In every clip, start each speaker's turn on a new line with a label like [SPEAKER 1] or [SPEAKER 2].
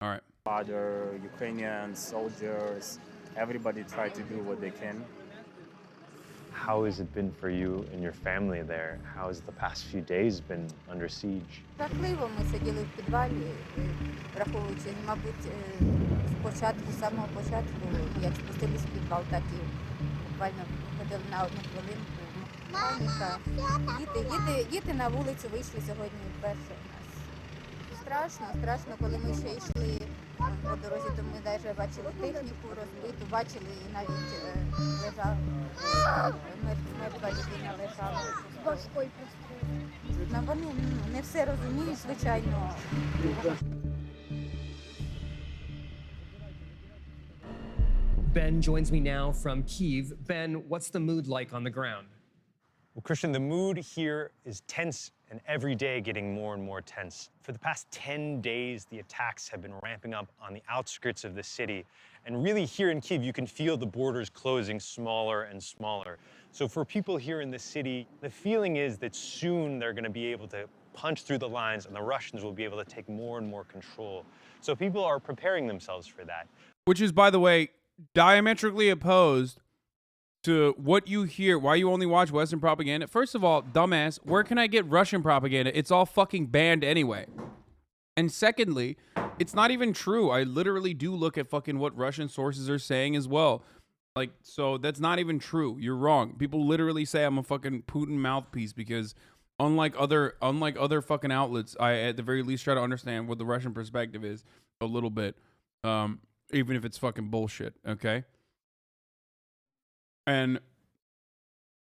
[SPEAKER 1] All right.
[SPEAKER 2] Other Ukrainian soldiers, everybody try to do what they can.
[SPEAKER 3] How has it been for you and your family there? How has the past few days been under siege?
[SPEAKER 4] Жахливо, ми сиділи в підвалі, враховуючи, мабуть, спочатку, з самого початку, як спустились в підвал, так і буквально ходили на одну хвилинку. Паніка. Діти на вулицю вийшли сьогодні вперше у нас. Страшно, коли ми ще йшли по дорозі, то ми навіть бачили техніку розбиту, бачили і навіть лежав, мертва людина лежала. Важкою прострілою. Вони не все розуміють, звичайно.
[SPEAKER 5] Ben joins me now from Kyiv. Ben, what's the mood like on the ground?
[SPEAKER 3] Well, Christian, the mood here is tense and every day getting more and more tense. For the past 10 days, the attacks have been ramping up on the outskirts of the city. And really here in Kyiv, you can feel the borders closing smaller and smaller. So for people here in the city, the feeling is that soon they're going to be able to punch through the lines and the Russians will be able to take more and more control. So people are preparing themselves for that.
[SPEAKER 1] Which is, by the way, diametrically opposed to what you hear, why you only watch Western propaganda. First of all, dumbass, where can I get Russian propaganda? It's all fucking banned anyway. And secondly, it's not even true. I literally do look at fucking what Russian sources are saying as well. Like, so that's not even true. You're wrong. People literally say I'm a fucking Putin mouthpiece because unlike other fucking outlets, I at the very least try to understand what the Russian perspective is a little bit. Even if it's fucking bullshit, okay? And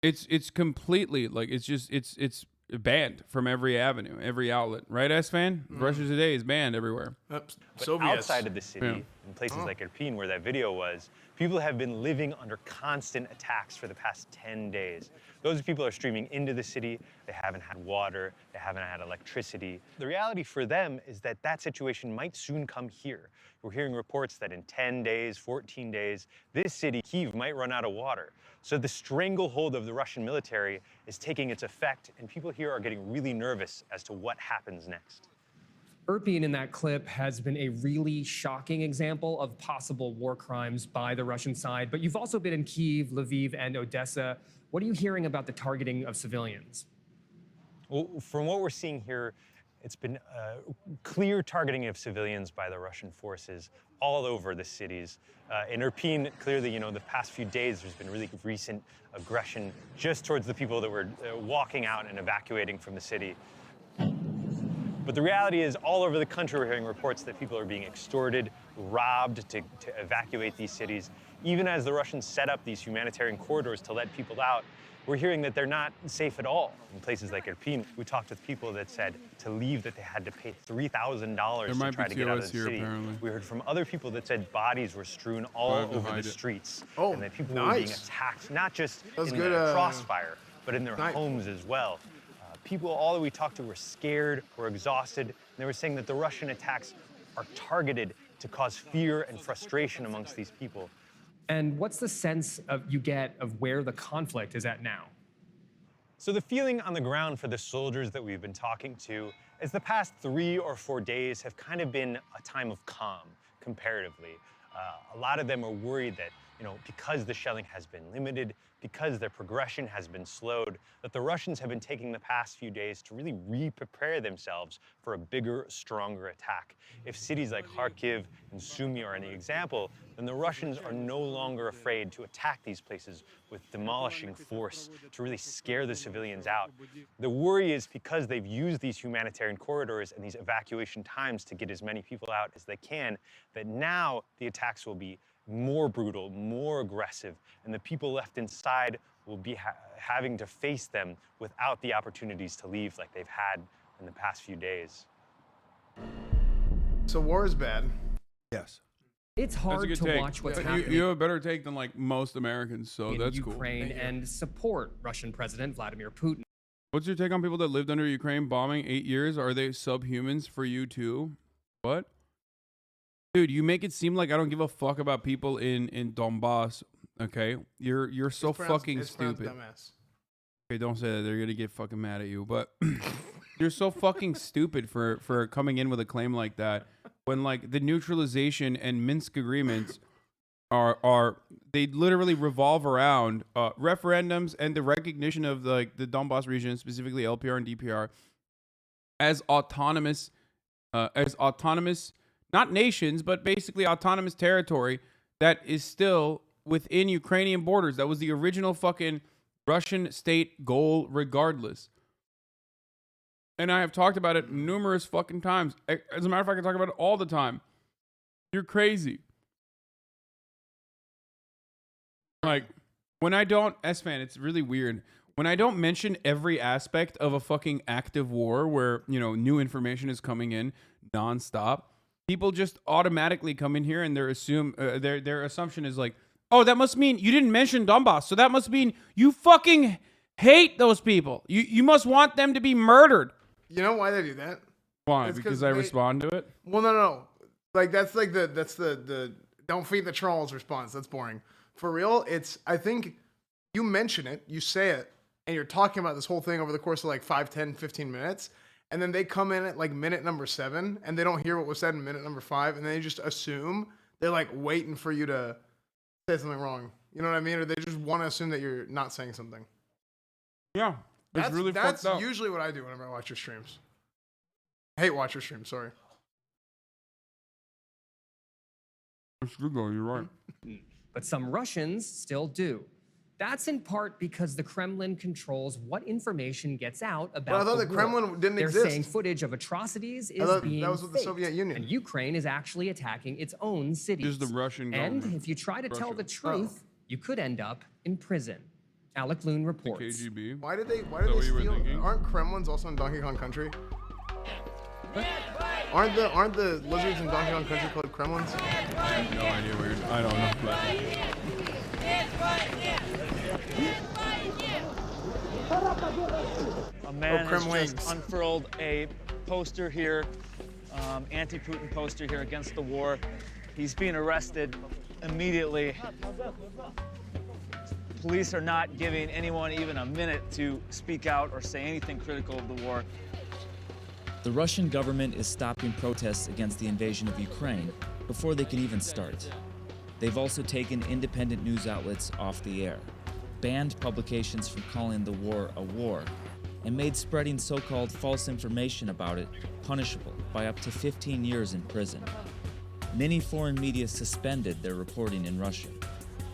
[SPEAKER 1] it's completely like it's banned from every avenue, every outlet, right? S-Fan? Russia Today is banned everywhere.
[SPEAKER 3] But outside of the city, in places like Irpin, where that video was, people have been living under constant attacks for the past 10 days. Those people are streaming into the city. They haven't had water. They haven't had electricity. The reality for them is that that situation might soon come here. We're hearing reports that in 10 days, 14 days, this city, Kyiv, might run out of water. So the stranglehold of the Russian military is taking its effect, and people here are getting really nervous as to what happens next.
[SPEAKER 5] Irpin in that clip has been a really shocking example of possible war crimes by the Russian side, but you've also been in Kyiv, Lviv, and Odessa. What are you hearing about the targeting of civilians?
[SPEAKER 3] Well, from what we're seeing here, it's been clear targeting of civilians by the Russian forces all over the cities. In Irpin, clearly, the past few days, there's been really recent aggression just towards the people that were walking out and evacuating from the city. But the reality is, all over the country, we're hearing reports that people are being extorted, robbed to evacuate these cities. Even as the Russians set up these humanitarian corridors to let people out, we're hearing that they're not safe at all. In places like Irpin, we talked with people that said to leave that they had to pay $3,000 to try to get out of the city.
[SPEAKER 1] Apparently.
[SPEAKER 3] We heard from other people that said bodies were strewn all over the streets.
[SPEAKER 6] Oh,
[SPEAKER 3] and that people were being attacked, not just in the crossfire, but in their homes as well. People, all that we talked to, were scared, were exhausted, and they were saying that the Russian attacks are targeted to cause fear and frustration amongst these people.
[SPEAKER 5] And what's the sense you get of where the conflict is at now?
[SPEAKER 3] So the feeling on the ground for the soldiers that we've been talking to is the past 3 or 4 days have kind of been a time of calm, comparatively. A lot of them are worried that, because the shelling has been limited, because their progression has been slowed, that the Russians have been taking the past few days to really re-prepare themselves for a bigger, stronger attack. If cities like Kharkiv and Sumy are any example, then the Russians are no longer afraid to attack these places with demolishing force to really scare the civilians out. The worry is because they've used these humanitarian corridors and these evacuation times to get as many people out as they can, that now the attacks will be more brutal, more aggressive, and the people left inside will be having to face them without the opportunities to leave like they've had in the past few days.
[SPEAKER 6] So war is bad.
[SPEAKER 1] Yes.
[SPEAKER 5] It's hard to watch what's happening.
[SPEAKER 1] You have a better take than like most Americans, so
[SPEAKER 5] in
[SPEAKER 1] that's
[SPEAKER 5] Ukraine
[SPEAKER 1] cool.
[SPEAKER 5] and support Russian President Vladimir Putin.
[SPEAKER 1] What's your take on people that lived under Ukraine bombing 8 years? Are they subhumans for you too? What? Dude, you make it seem like I don't give a fuck about people in Donbass. Okay, you're so fucking stupid. Okay, don't say that. They're gonna get fucking mad at you. But you're so fucking stupid for coming in with a claim like that. when like the neutralization and Minsk agreements are they literally revolve around referendums and the recognition of like the Donbass region, specifically LPR and DPR, as autonomous, not nations, but basically autonomous territory that is still within Ukrainian borders. That was the original fucking Russian state goal, regardless. And I have talked about it numerous fucking times. As a matter of fact, I talk about it all the time. You're crazy. Like, when I don't, S-Fan, it's really weird. When I don't mention every aspect of a fucking active war where, you know, new information is coming in nonstop, people just automatically come in here and their assumption is like, oh, that must mean you didn't mention Donbass. So that must mean you fucking hate those people. You must want them to be murdered.
[SPEAKER 6] You know why they do that?
[SPEAKER 1] Why?
[SPEAKER 6] It's
[SPEAKER 1] Because
[SPEAKER 6] 'cause
[SPEAKER 1] I
[SPEAKER 6] they-
[SPEAKER 1] respond to it?
[SPEAKER 6] Well, no. Like that's the don't feed the trolls response. That's boring. For real, I think you mention it, you say it, and you're talking about this whole thing over the course of like 5, 10, 15 minutes, and then they come in at like minute number 7, and they don't hear what was said in minute number 5, and they just assume they're like waiting for you to say something wrong. You know what I mean? Or they just want to assume that you're not saying something.
[SPEAKER 1] Yeah. It's really
[SPEAKER 6] That's
[SPEAKER 1] fucked up.
[SPEAKER 6] usually what I do whenever I watch your streams. I hate watch your streams, sorry.
[SPEAKER 1] It's good though, you're right.
[SPEAKER 5] But some Russians still do. That's in part because the Kremlin controls what information gets out about
[SPEAKER 6] Well, I thought
[SPEAKER 5] the
[SPEAKER 6] the
[SPEAKER 5] war.
[SPEAKER 6] Kremlin didn't
[SPEAKER 5] They're
[SPEAKER 6] exist.
[SPEAKER 5] saying footage of atrocities is
[SPEAKER 6] thought
[SPEAKER 5] being
[SPEAKER 6] that was with the
[SPEAKER 5] faked,
[SPEAKER 6] Soviet Union.
[SPEAKER 5] and Ukraine is actually attacking its own cities.
[SPEAKER 1] Just the Russian
[SPEAKER 5] And
[SPEAKER 1] government.
[SPEAKER 5] if you try to tell
[SPEAKER 1] Russia.
[SPEAKER 5] the truth, you could end up in prison. Alec Loon reports.
[SPEAKER 1] KGB.
[SPEAKER 6] Why did they
[SPEAKER 1] that what you were
[SPEAKER 6] steal?
[SPEAKER 1] thinking?
[SPEAKER 6] Aren't Kremlins also in Donkey Kong Country? Aren't the lizards in Donkey Kong Country called Kremlins?
[SPEAKER 1] I have no idea where you're, I don't know.
[SPEAKER 7] A man has
[SPEAKER 6] Kremlings.
[SPEAKER 7] just unfurled a poster here, anti-Putin poster here against the war. He's being arrested immediately. Police are not giving anyone even a minute to speak out or say anything critical of the war.
[SPEAKER 8] The Russian government is stopping protests against the invasion of Ukraine before they can even start. They've also taken independent news outlets off the air, banned publications from calling the war a war, and made spreading so-called false information about it punishable by up to 15 years in prison. Many foreign media suspended their reporting in Russia.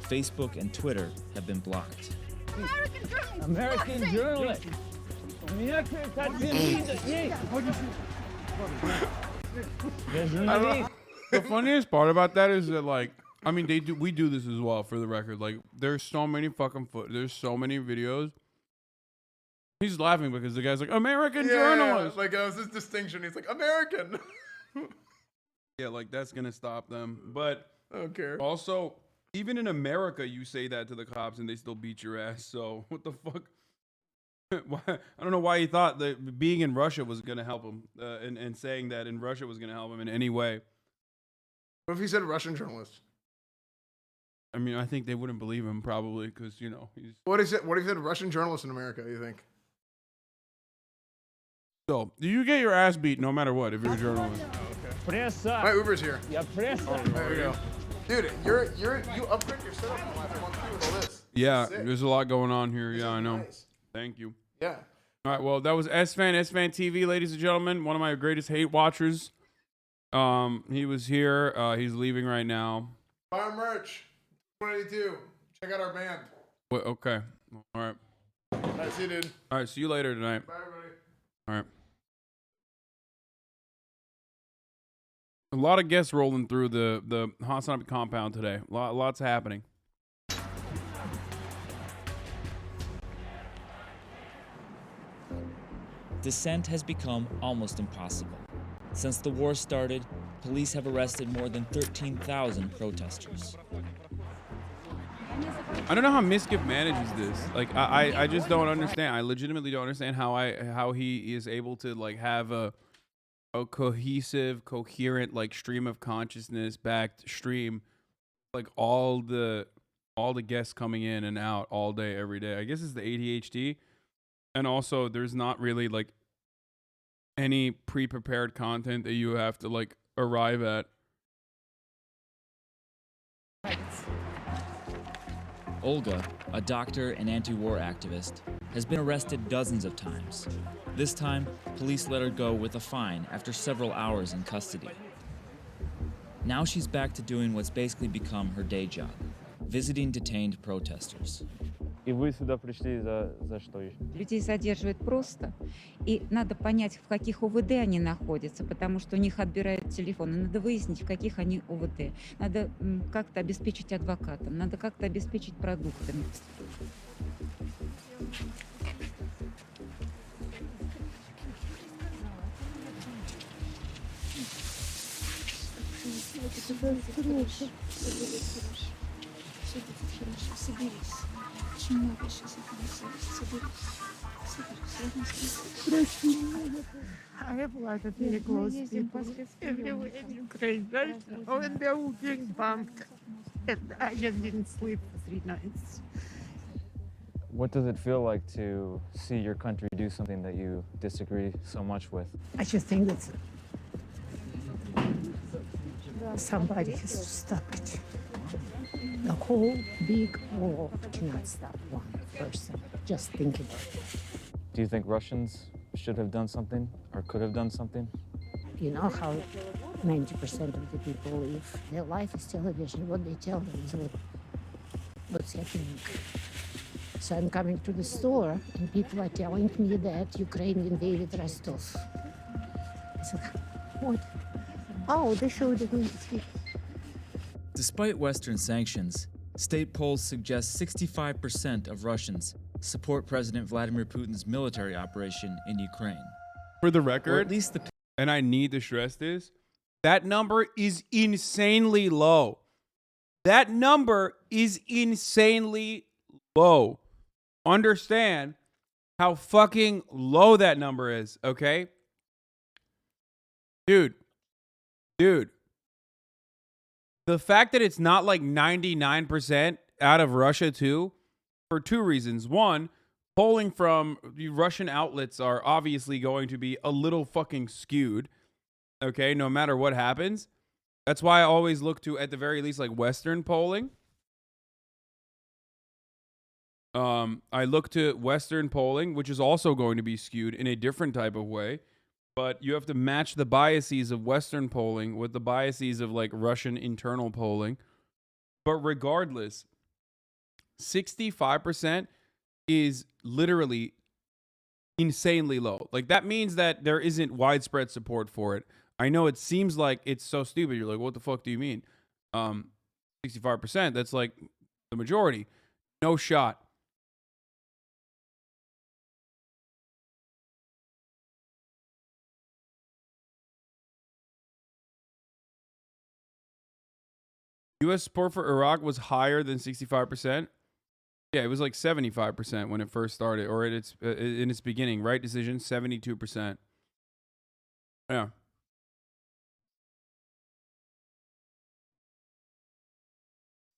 [SPEAKER 8] Facebook and Twitter have been blocked.
[SPEAKER 7] American journalists.
[SPEAKER 1] The funniest part about that is that, like, I mean, we do this as well, for the record. Like, there's so many fucking there's so many videos. He's laughing because the guy's like, American journalist.
[SPEAKER 6] Like, it was this distinction. He's like, American.
[SPEAKER 1] Yeah, like, that's gonna stop them. But
[SPEAKER 6] I don't care.
[SPEAKER 1] also, even in America, you say that to the cops and they still beat your ass. So what the fuck? I don't know why he thought that being in Russia was gonna help him, and saying that in Russia was gonna help him in any way.
[SPEAKER 6] What if he said Russian journalist?
[SPEAKER 1] I mean, I think they wouldn't believe him probably because, you know, he's
[SPEAKER 6] What if he said Russian journalist in America, you think?
[SPEAKER 1] so. You get your ass beat no matter what if you're a journalist.
[SPEAKER 6] My Uber's here.
[SPEAKER 7] Yeah,
[SPEAKER 6] There you go. Dude, you upgrade your setup in the last month too with all this.
[SPEAKER 1] Yeah,
[SPEAKER 6] Sick.
[SPEAKER 1] there's a lot going on here.
[SPEAKER 6] This
[SPEAKER 1] Yeah,
[SPEAKER 6] is
[SPEAKER 1] I know.
[SPEAKER 6] nice.
[SPEAKER 1] Thank you.
[SPEAKER 6] Yeah.
[SPEAKER 1] All right, well, that was S-Fan TV, ladies and gentlemen. One of my greatest hate watchers. He was here. He's leaving right now.
[SPEAKER 6] Buy our merch. 182. Check out our band.
[SPEAKER 1] Wait, okay. All right.
[SPEAKER 6] All right, see you, dude.
[SPEAKER 1] All right, see you later tonight.
[SPEAKER 6] Bye, everybody.
[SPEAKER 1] All right. A lot of guests rolling through the HasanAbi compound today. Lots happening.
[SPEAKER 8] Dissent has become almost impossible. Since the war started, police have arrested more than 13,000 protesters.
[SPEAKER 1] I don't know how Miskiff manages this. Like, I just don't understand. I legitimately don't understand how he is able to, like, have a cohesive, coherent, like, stream of consciousness backed stream, like all the guests coming in and out all day every day. I guess it's the ADHD, and also there's not really like any pre-prepared content that you have to like arrive at.
[SPEAKER 8] Olga, a doctor and anti-war activist, has been arrested dozens of times. This time, police let her go with a fine after several hours in custody. Now she's back to doing what's basically become her day job, visiting detained protesters.
[SPEAKER 9] И вы сюда пришли за что еще?
[SPEAKER 10] Людей задерживают просто, и надо понять, в каких УВД они находятся, потому что у них отбирают телефоны. Надо выяснить, в каких они УВД. Надо как-то обеспечить адвокатом, надо как-то обеспечить продуктами.
[SPEAKER 11] I have a lot of very close people everywhere in Ukraine right now, and they're all being bombed. And I just didn't sleep for 3 nights.
[SPEAKER 9] What does it feel like to see your country do something that you disagree so much with?
[SPEAKER 11] I just think that somebody has to stop it. The whole big world cannot stop one person. Just think about it.
[SPEAKER 9] Do you think Russians should have done something or could have done something?
[SPEAKER 11] You know how 90% of the people live. Their life is television. What they tell them is what's happening. So I'm coming to the store, and people are telling me that Ukraine invaded Rostov. I said, what? Oh, they showed it on TV.
[SPEAKER 8] Despite Western sanctions, state polls suggest 65% of Russians support President Vladimir Putin's military operation in Ukraine.
[SPEAKER 1] For the
[SPEAKER 8] Or
[SPEAKER 1] record,
[SPEAKER 8] at least the
[SPEAKER 1] and I need to stress this, that number is insanely low. That number is insanely low. Understand how fucking low that number is, okay? Dude. The fact that it's not like 99% out of Russia too, for 2 reasons. One, polling from the Russian outlets are obviously going to be a little fucking skewed, okay, no matter what happens. That's why I always look to, at the very least, like Western polling. I look to Western polling, which is also going to be skewed in a different type of way. But you have to match the biases of Western polling with the biases of like Russian internal polling. But regardless, 65% is literally insanely low. Like that means that there isn't widespread support for it. I know it seems like it's so stupid. You're like, what the fuck do you mean? 65%, that's like the majority. No shot. U.S. support for Iraq was higher than 65%. Yeah, it was like 75% when it first started, or in its beginning. Right decision, 72%. Yeah.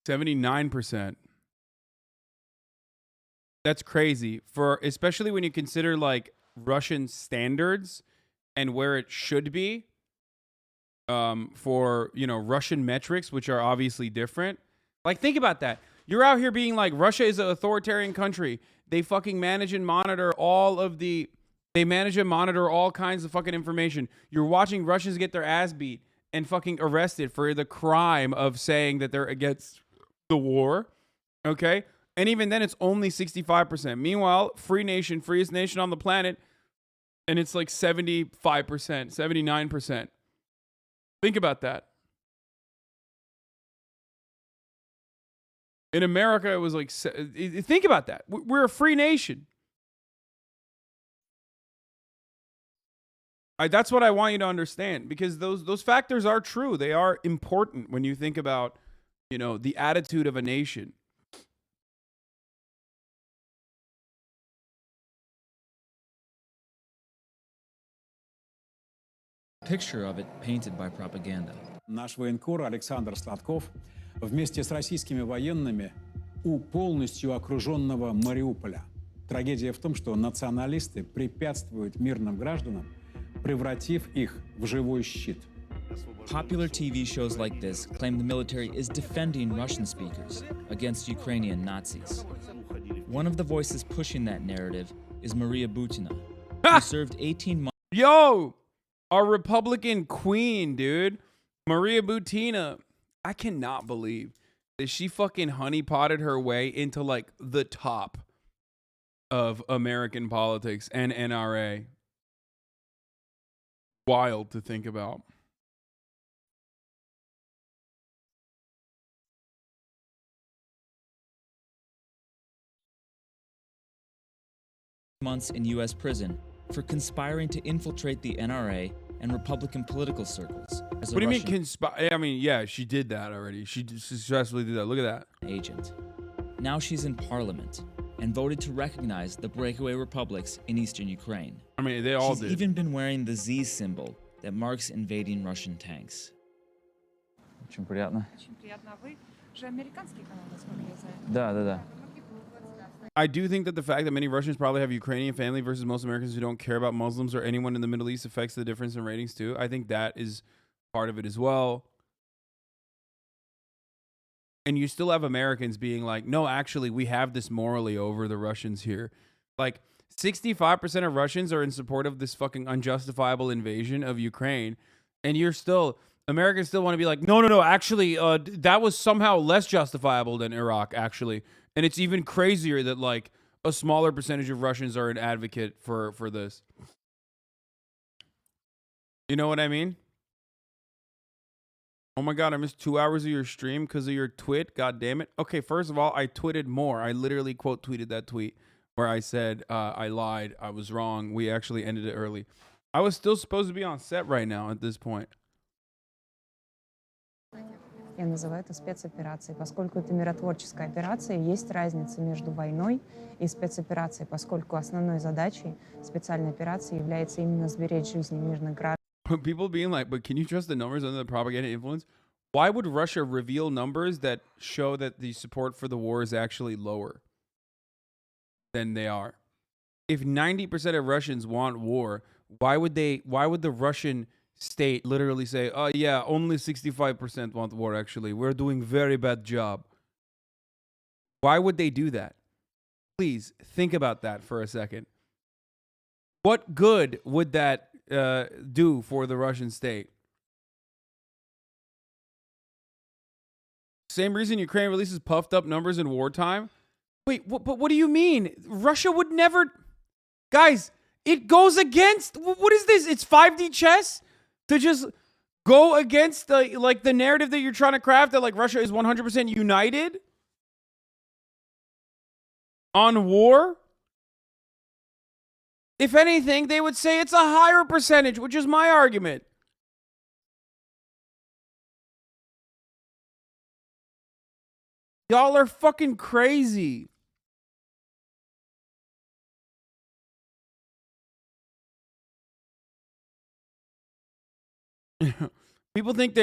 [SPEAKER 1] $79%. That's crazy, for especially when you consider like Russian standards and where it should be. For, you know, Russian metrics, which are obviously different. Like, think about that. You're out here being like, Russia is an authoritarian country. They fucking manage and monitor all kinds of fucking information. You're watching Russians get their ass beat and fucking arrested for the crime of saying that they're against the war. Okay? And even then, it's only 65%. Meanwhile, free nation, freest nation on the planet, and it's like 75%, 79%. Think about that. In America, it was like, think about that. We're a free nation. That's what I want you to understand, because those factors are true. They are important when you think about, you know, the attitude of a nation.
[SPEAKER 8] picture of it painted by propaganda.
[SPEAKER 12] Наш военкор Александр Сладков вместе с российскими военными у полностью окруженного Мариуполя. Трагедия в том, что националисты препятствуют мирным гражданам, превратив их в живой щит.
[SPEAKER 8] Popular TV shows like this claim the military is defending Russian speakers against Ukrainian Nazis. One of the voices pushing that narrative is Maria Butina, who served 18 months.
[SPEAKER 1] Yo, our Republican queen, dude. Maria Butina. I cannot believe that she fucking honeypotted her way into like the top of American politics and NRA. Wild to think about.
[SPEAKER 8] Months in U.S. prison for conspiring to infiltrate the NRA and Republican political circles as a
[SPEAKER 1] What do you
[SPEAKER 8] Russian
[SPEAKER 1] mean conspire? I mean, yeah, she did that already. She successfully did that. Look at that.
[SPEAKER 8] agent. Now she's in parliament and voted to recognize the breakaway republics in eastern Ukraine.
[SPEAKER 1] I mean, they all
[SPEAKER 8] She's
[SPEAKER 1] did.
[SPEAKER 8] even been wearing the Z symbol that marks invading Russian tanks.
[SPEAKER 9] Очень приятно.
[SPEAKER 10] Очень приятно. А вы же американский канал, насколько я знаю.
[SPEAKER 9] Да.
[SPEAKER 1] I do think that the fact that many Russians probably have Ukrainian family versus most Americans who don't care about Muslims or anyone in the Middle East affects the difference in ratings too. I think that is part of it as well. And you still have Americans being like, no, actually, we have this morally over the Russians here. Like 65% of Russians are in support of this fucking unjustifiable invasion of Ukraine. And Americans still want to be like, no, actually, that was somehow less justifiable than Iraq, actually. And it's even crazier that like a smaller percentage of Russians are an advocate for this. You know what I mean? Oh my God, I missed 2 hours of your stream because of your twit. God damn it. Okay, first of all, I twitted more. I literally quote tweeted that tweet where I said, I lied. I was wrong. We actually ended it early. I was still supposed to be on set right now at this point.
[SPEAKER 13] Я называю это спецоперацией. Поскольку это миротворческая операция, есть разница между войной и спецоперацией, поскольку основной задачей специальной операции является именно сберечь жизни мирных граждан.
[SPEAKER 1] People being like, but can you trust the numbers under the propaganda influence? Why would Russia reveal numbers that show that the support for the war is actually lower than they are? If 90% of Russians want war, why would the Russian state literally say, oh yeah, only 65% want war actually. We're doing very bad job. Why would they do that? Please think about that for a second. What good would that do for the Russian state? Same reason Ukraine releases puffed up numbers in wartime. Wait, but what do you mean? Russia would never... Guys, it goes against... What is this? It's 5D chess? To just go against the narrative that you're trying to craft that like Russia is 100% united on war? If anything, they would say it's a higher percentage, which is my argument. Y'all are fucking crazy. People think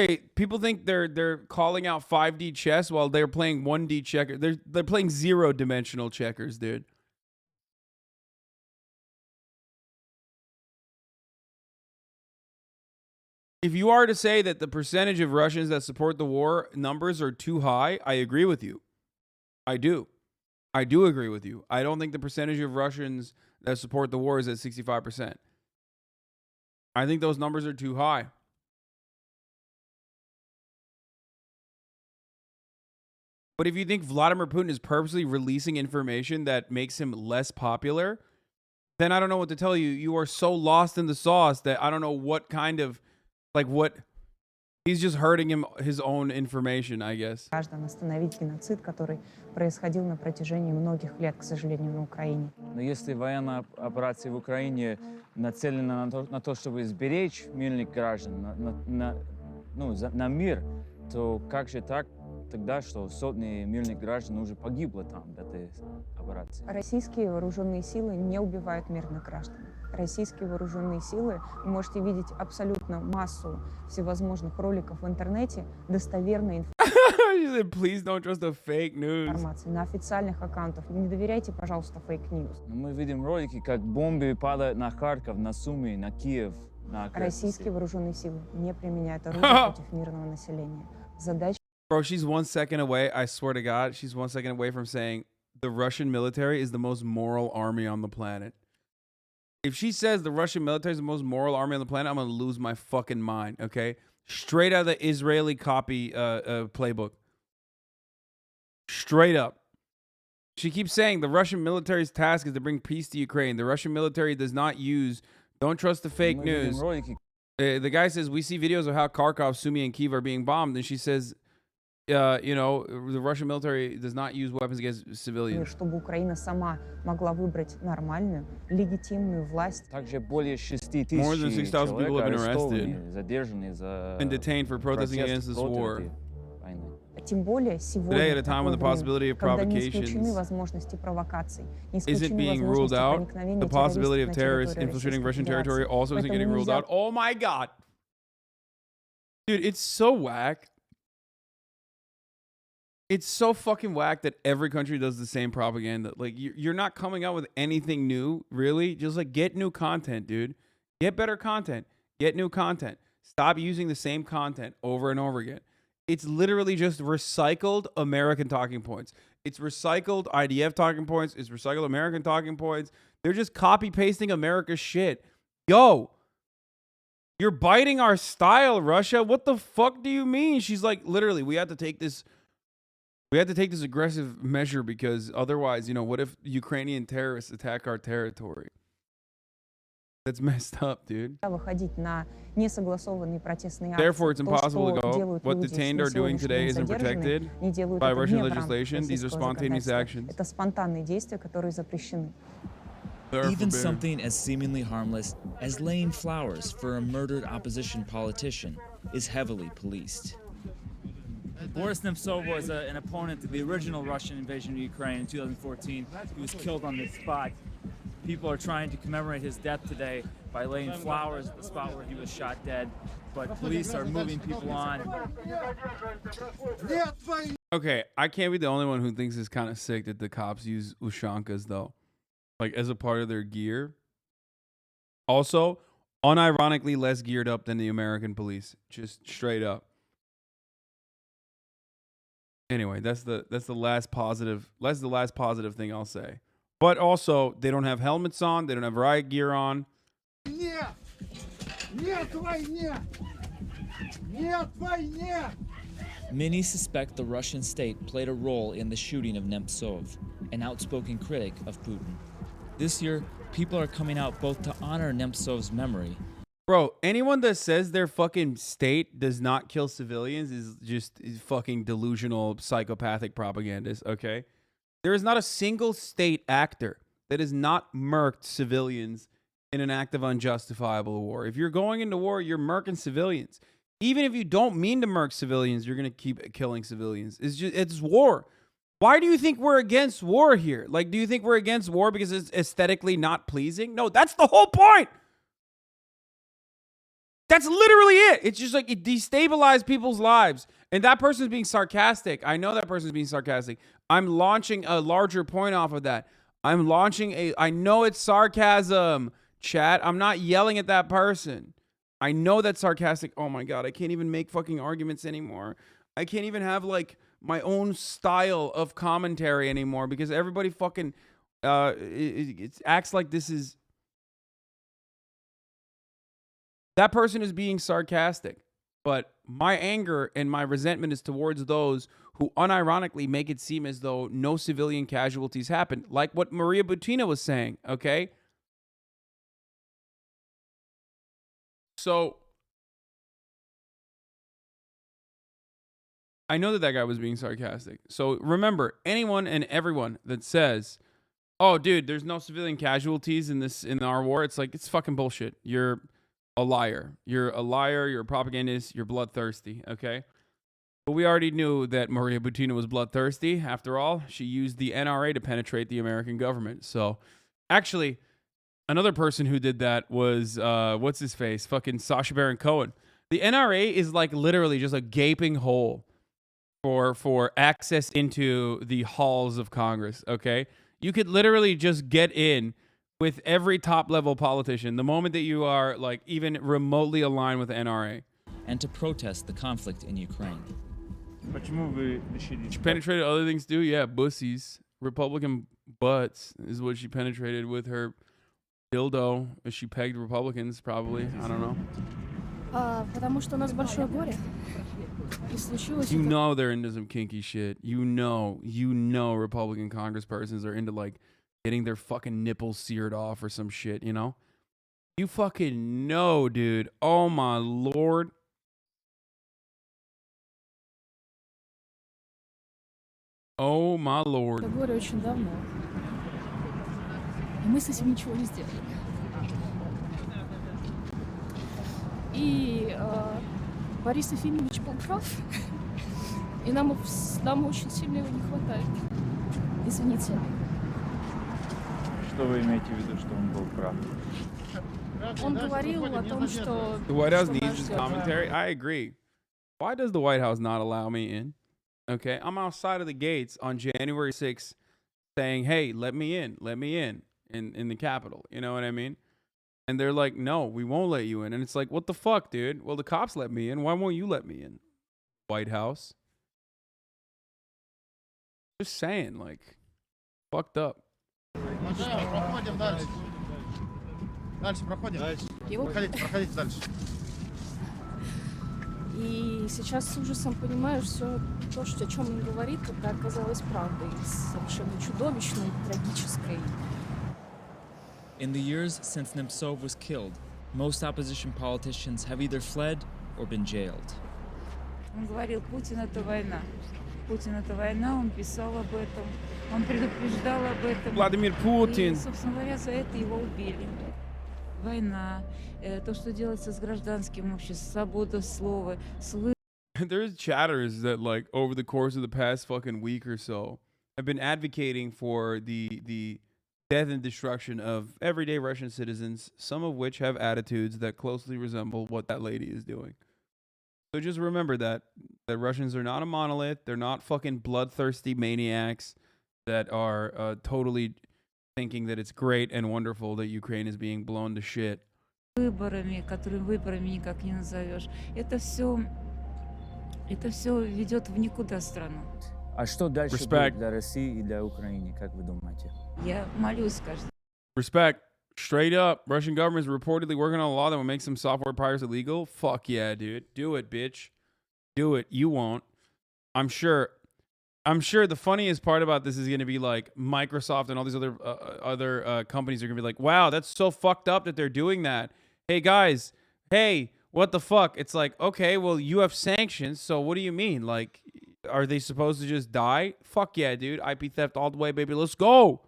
[SPEAKER 1] they're calling out 5D chess while they're playing 1D checkers. They're playing 0-dimensional checkers, dude. If you are to say that the percentage of Russians that support the war numbers are too high, I agree with you. I do agree with you. I don't think the percentage of Russians that support the war is at 65%. I think those numbers are too high. But if you think Vladimir Putin is purposely releasing information that makes him less popular, then I don't know what to tell you. You are so lost in the sauce that I don't know what kind of, like what, he's just hurting his own information, I guess.
[SPEAKER 13] Граждан остановить геноцид, который происходил на протяжении многих лет, к сожалению, на Украине.
[SPEAKER 9] Но если военная операция в Украине нацелена на то, чтобы сберечь мирных граждан, на мир, то как же так тогда, что сотни мирных граждан уже погибло там в этой операции?
[SPEAKER 13] Российские вооруженные силы не убивают мирных граждан. Российские вооруженные силы, вы можете видеть абсолютно массу всевозможных роликов в интернете, достоверной
[SPEAKER 1] Please don't trust the fake news.
[SPEAKER 13] информации на официальных аккаунтах. Не доверяйте, пожалуйста, фейк-ньюс.
[SPEAKER 9] Мы видим ролики, как бомбы падают на Харьков, на Сумы, на Киев, на
[SPEAKER 13] Российские
[SPEAKER 9] окрестности.
[SPEAKER 13] вооруженные силы не применяют оружие против мирного населения. Задача
[SPEAKER 1] Bro, she's 1 second away. I swear to God, she's 1 second away from saying the Russian military is the most moral army on the planet. If she says the Russian military is the most moral army on the planet, I'm going to lose my fucking mind, okay? Straight out of the Israeli copy playbook. Straight up. She keeps saying the Russian military's task is to bring peace to Ukraine. The Russian military does not use, don't trust the fake
[SPEAKER 9] Мы видим
[SPEAKER 1] news.
[SPEAKER 9] ролики,
[SPEAKER 1] The guy says, we see videos of how Kharkov, Sumy, and Kyiv are being bombed. And she says, you know, the Russian military does not use weapons against civilians.
[SPEAKER 13] чтобы Украина сама могла выбрать нормальную, легитимную власть.
[SPEAKER 9] также более 6
[SPEAKER 1] More than
[SPEAKER 9] тысяч
[SPEAKER 1] 6,000 people have
[SPEAKER 9] человек
[SPEAKER 1] been arrested
[SPEAKER 9] арестованы, задержаны за
[SPEAKER 1] and detained for protesting
[SPEAKER 9] протесты
[SPEAKER 1] against this
[SPEAKER 9] против
[SPEAKER 1] war.
[SPEAKER 9] этой войны.
[SPEAKER 13] Тем более сегодня,
[SPEAKER 1] Today, at a
[SPEAKER 13] в
[SPEAKER 1] time when
[SPEAKER 13] такое
[SPEAKER 1] the
[SPEAKER 13] время,
[SPEAKER 1] possibility of
[SPEAKER 13] когда не исключены
[SPEAKER 1] provocations
[SPEAKER 13] возможности провокаций, не
[SPEAKER 1] isn't
[SPEAKER 13] исключены
[SPEAKER 1] being ruled
[SPEAKER 13] возможности
[SPEAKER 1] out,
[SPEAKER 13] проникновения
[SPEAKER 1] the possibility of
[SPEAKER 13] террористов
[SPEAKER 1] terrorists
[SPEAKER 13] на территорию
[SPEAKER 1] infiltrating
[SPEAKER 13] Российской
[SPEAKER 1] Russian territory
[SPEAKER 13] Федерации.
[SPEAKER 1] also isn't getting
[SPEAKER 13] Поэтому
[SPEAKER 1] ruled
[SPEAKER 13] нельзя
[SPEAKER 1] out. Oh my God. Dude, it's so whack. It's so fucking whack that every country does the same propaganda. Like, you're not coming out with anything new, really. Just like get new content, dude. Get better content. Get new content. Stop using the same content over and over again. It's literally just recycled American talking points. It's recycled IDF talking points. It's recycled American talking points. They're just copy pasting America's shit. Yo, you're biting our style, Russia. What the fuck do you mean? She's like, literally, we have to take this aggressive measure because otherwise, you know, what if Ukrainian terrorists attack our territory? That's messed up, dude.
[SPEAKER 13] выходить на несогласованные протестные акции.
[SPEAKER 1] Therefore, it's impossible to
[SPEAKER 13] То, что
[SPEAKER 1] go.
[SPEAKER 13] делают
[SPEAKER 1] What
[SPEAKER 13] люди
[SPEAKER 1] detained
[SPEAKER 13] на
[SPEAKER 1] are doing today
[SPEAKER 13] сегодняшний
[SPEAKER 1] isn't
[SPEAKER 13] день задержанные,
[SPEAKER 1] protected
[SPEAKER 13] не делают
[SPEAKER 1] by
[SPEAKER 13] это
[SPEAKER 1] Russian
[SPEAKER 13] вне в рамках
[SPEAKER 1] legislation. These are
[SPEAKER 13] российского
[SPEAKER 1] spontaneous
[SPEAKER 13] законодательства.
[SPEAKER 1] actions.
[SPEAKER 13] Это спонтанные действия, которые запрещены.
[SPEAKER 8] Even something as seemingly harmless as laying flowers for a murdered opposition politician is heavily policed.
[SPEAKER 14] Boris Nemtsov was an opponent to the original Russian invasion of Ukraine in 2014. He was killed on this spot. People are trying to commemorate his death today by laying flowers at the spot where he was shot dead. But police are moving people on.
[SPEAKER 1] Okay, I can't be the only one who thinks it's kind of sick that the cops use Ushankas, though. Like, as a part of their gear. Also, unironically less geared up than the American police. Just straight up. Anyway, that's the last positive. That's the last positive thing I'll say. But also, they don't have helmets on. They don't have riot gear on.
[SPEAKER 8] Many suspect the Russian state played a role in the shooting of Nemtsov, an outspoken critic of Putin. This year, people are coming out both to honor Nemtsov's memory.
[SPEAKER 1] Bro, anyone that says their fucking state does not kill civilians is fucking delusional, psychopathic propagandist, okay? There is not a single state actor that has not murked civilians in an act of unjustifiable war. If you're going into war, you're murking civilians. Even if you don't mean to murk civilians, you're going to keep killing civilians. It's war. Why do you think we're against war here? Like, do you think we're against war because it's aesthetically not pleasing? No, that's the whole point. That's literally it. It's just like it destabilized people's lives. And that person's being sarcastic. I know that person's being sarcastic. I'm launching a larger point off of that. I know it's sarcasm, chat. I'm not yelling at that person. I know that's sarcastic. Oh my God, I can't even make fucking arguments anymore. I can't even have like my own style of commentary anymore because everybody fucking it acts like this is... That person is being sarcastic, but my anger and my resentment is towards those who unironically make it seem as though no civilian casualties happened, like what Maria Butina was saying, okay? So, I know that guy was being sarcastic. So remember, anyone and everyone that says, oh, dude, there's no civilian casualties in our war, it's like, it's fucking bullshit. You're a liar. You're a liar. You're a propagandist. You're bloodthirsty. Okay. But we already knew that Maria Butina was bloodthirsty. After all, she used the NRA to penetrate the American government. So actually, another person who did that was, what's his face? Fucking Sacha Baron Cohen. The NRA is like literally just a gaping hole for access into the halls of Congress. Okay. You could literally just get in with every top level politician. The moment that you are like even remotely aligned with the NRA.
[SPEAKER 8] And to protest the conflict in Ukraine.
[SPEAKER 1] She penetrated other things too. Yeah, bussies, Republican butts is what she penetrated with her dildo. She pegged Republicans, probably. I don't know.
[SPEAKER 15] Потому что у нас большое горе. И случилось
[SPEAKER 1] You
[SPEAKER 15] это-
[SPEAKER 1] know they're into some kinky shit. You know Republican congresspersons are into like getting their fucking nipples seared off or some shit, you know? You fucking know, dude. Oh my lord. Oh my lord.
[SPEAKER 15] Это горе очень давно. И мы с этим ничего не сделали. И Борис Ефимович был прав. И нам очень сильно его не хватает. Извините.
[SPEAKER 9] Что вы имеете в виду, что он был прав?
[SPEAKER 15] Он говорил о том, что...
[SPEAKER 1] The White House
[SPEAKER 15] что
[SPEAKER 1] needs
[SPEAKER 15] нас
[SPEAKER 1] this
[SPEAKER 15] ждет.
[SPEAKER 1] commentary. I agree. Why does the White House not allow me in? Okay, I'm outside of the gates on January 6th saying, hey, let me in in the Capitol. You know what I mean? And they're like, no, we won't let you in. And it's like, what the fuck, dude? Well, the cops let me in. Why won't you let me in? White House. Just saying, like, fucked up.
[SPEAKER 16] Проходим дальше. Дальше проходим. Проходите дальше.
[SPEAKER 15] И сейчас с ужасом понимаю, все то, о чем он говорит, это оказалось правдой. Совершенно чудовищной, трагической.
[SPEAKER 8] In the years since Nemtsov was killed, most opposition politicians have either fled or been jailed.
[SPEAKER 10] Он говорил, Путин это война. Путин это война, он писал об этом, он предупреждал об этом.
[SPEAKER 1] Владимир Путин.
[SPEAKER 10] И, собственно говоря, за это его убили. Война, то, что делается с гражданским обществом, свобода слова,
[SPEAKER 1] There's chatters that, like, over the course of the past fucking week or so, have been advocating for the death and destruction of everyday Russian citizens, some of which have attitudes that closely resemble what that lady is doing. So just remember that Russians are not a monolith. They're not fucking bloodthirsty maniacs that are totally thinking that it's great and wonderful that Ukraine is being blown to shit.
[SPEAKER 10] выборами, которые выборами никак не назовешь. Это все ведет в никуда страну.
[SPEAKER 9] А что дальше
[SPEAKER 1] Respect.
[SPEAKER 9] будет для России и для Украины, как вы думаете?
[SPEAKER 10] Я молюсь каждый.
[SPEAKER 1] Respect. Straight up, Russian government is reportedly working on a law that will make some software pirates illegal. Fuck yeah, dude. Do it, bitch. Do it. You won't. I'm sure the funniest part about this is going to be like Microsoft and all these other companies are going to be like, wow, that's so fucked up that they're doing that. Hey, guys. Hey, what the fuck? It's like, okay, well, you have sanctions. So what do you mean? Like, are they supposed to just die? Fuck yeah, dude. IP theft all the way, baby. Let's go.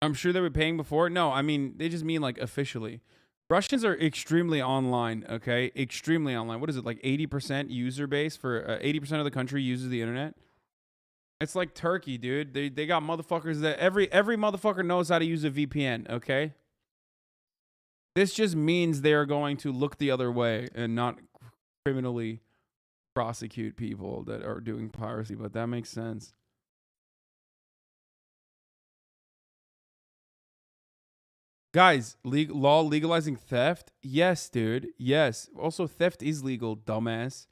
[SPEAKER 1] I'm sure they were paying before. No, I mean, they just mean like officially. Russians are extremely online, okay? Extremely online. What is it, like 80% user base for 80% of the country uses the internet? It's like Turkey, dude. They got motherfuckers that every motherfucker knows how to use a VPN, okay? This just means they are going to look the other way and not criminally prosecute people that are doing piracy, but that makes sense. Guys, law legalizing theft? Yes, dude. Yes. Also, theft is legal, dumbass.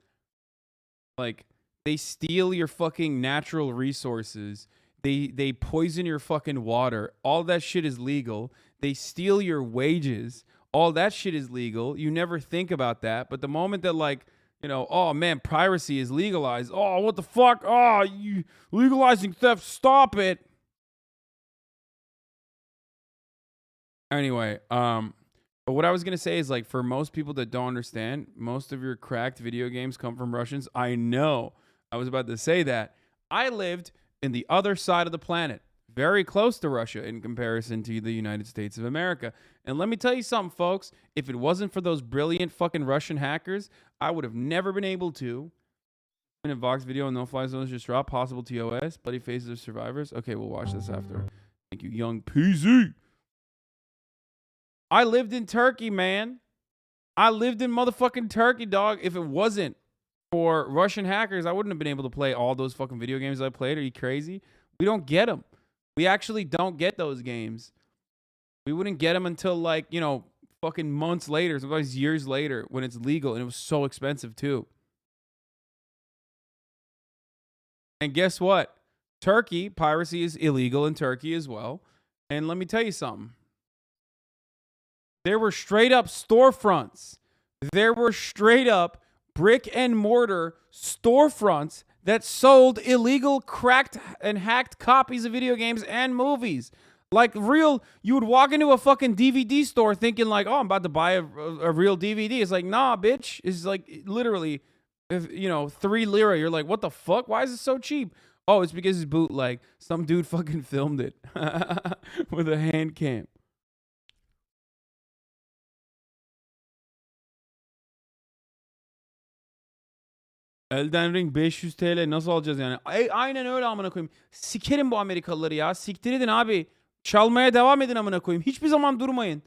[SPEAKER 1] Like, they steal your fucking natural resources. They poison your fucking water. All that shit is legal. They steal your wages. All that shit is legal. You never think about that. But the moment that, like, you know, oh man, piracy is legalized. Oh, what the fuck? Oh, you legalizing theft. Stop it. Anyway, but what I was going to say is, like, for most people that don't understand, most of your cracked video games come from Russians. I know. I was about to say that. I lived in the other side of the planet, very close to Russia in comparison to the United States of America. And let me tell you something, folks. If it wasn't for those brilliant fucking Russian hackers, I would have never been able to. In a Vox video, no-fly zones just dropped. Possible TOS. Bloody faces of survivors. Okay, we'll watch this after. Thank you, young PZ. I lived in Turkey, man. I lived in motherfucking Turkey, dog. If it wasn't for Russian hackers, I wouldn't have been able to play all those fucking video games I played. Are you crazy? We don't get them. We actually don't get those games. We wouldn't get them until like, you know, fucking months later, sometimes years later when it's legal, and it was so expensive too. And guess what? Turkey, piracy is illegal in Turkey as well. And let me tell you something. There were straight up storefronts. There were straight up brick and mortar storefronts that sold illegal, cracked, and hacked copies of video games and movies. Like real, you would walk into a fucking DVD store thinking like, oh, I'm about to buy a real DVD. It's like, nah, bitch. It's like literally, if, you know, 3 lira. You're like, what the fuck? Why is it so cheap? Oh, it's because it's bootleg. Some dude fucking filmed it with a hand cam. Elden Ring 500 TL nasıl alacağız yani? Aynen öyle amına koyayım. Sikerim bu Amerikalıları ya. Siktir edin abi. Çalmaya devam edin amına koyayım. Hiçbir zaman durmayın.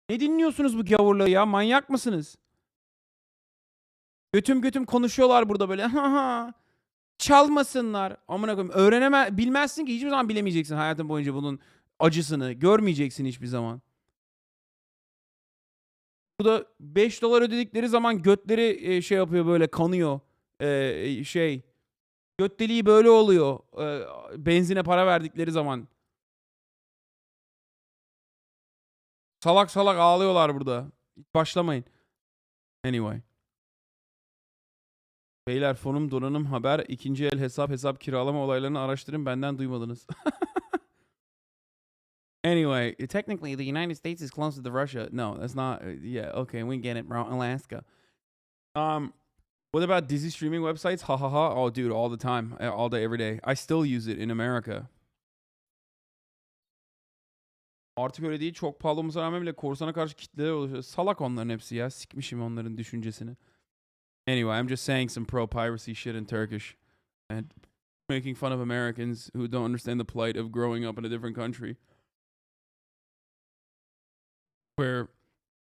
[SPEAKER 1] Ne dinliyorsunuz bu gavurları ya? Manyak mısınız? Götüm götüm konuşuyorlar burada böyle. Çalmasınlar. Amına koyayım. Bilmezsin ki, hiçbir zaman bilemeyeceksin hayatın boyunca bunun acısını. Görmeyeceksin hiçbir zaman. Burada $5 ödedikleri zaman götleri şey yapıyor, böyle kanıyor. Göt deliği böyle oluyor. Benzine para verdikleri zaman. Salak salak ağlıyorlar burada. Hiç başlamayın. Anyway. Beyler, fonum donanım haber. İkinci el hesap kiralama olaylarını araştırın. Benden duymadınız. Anyway, technically the United States is closer to Russia. No, that's not. Yeah, okay, we get it, bro. Alaska. What about dizi streaming websites? Ha ha ha. Oh, dude, all the time. All day, every day. I still use it in America. Artık öyle değil. Çok pahalı olmasına rağmen bile korsana karşı kitleler oluşuyor. Salak onların hepsi ya. Sikmişim onların düşüncesini. Anyway, I'm just saying some pro-piracy shit in Turkish. And making fun of Americans who don't understand the plight of growing up in a different country. Where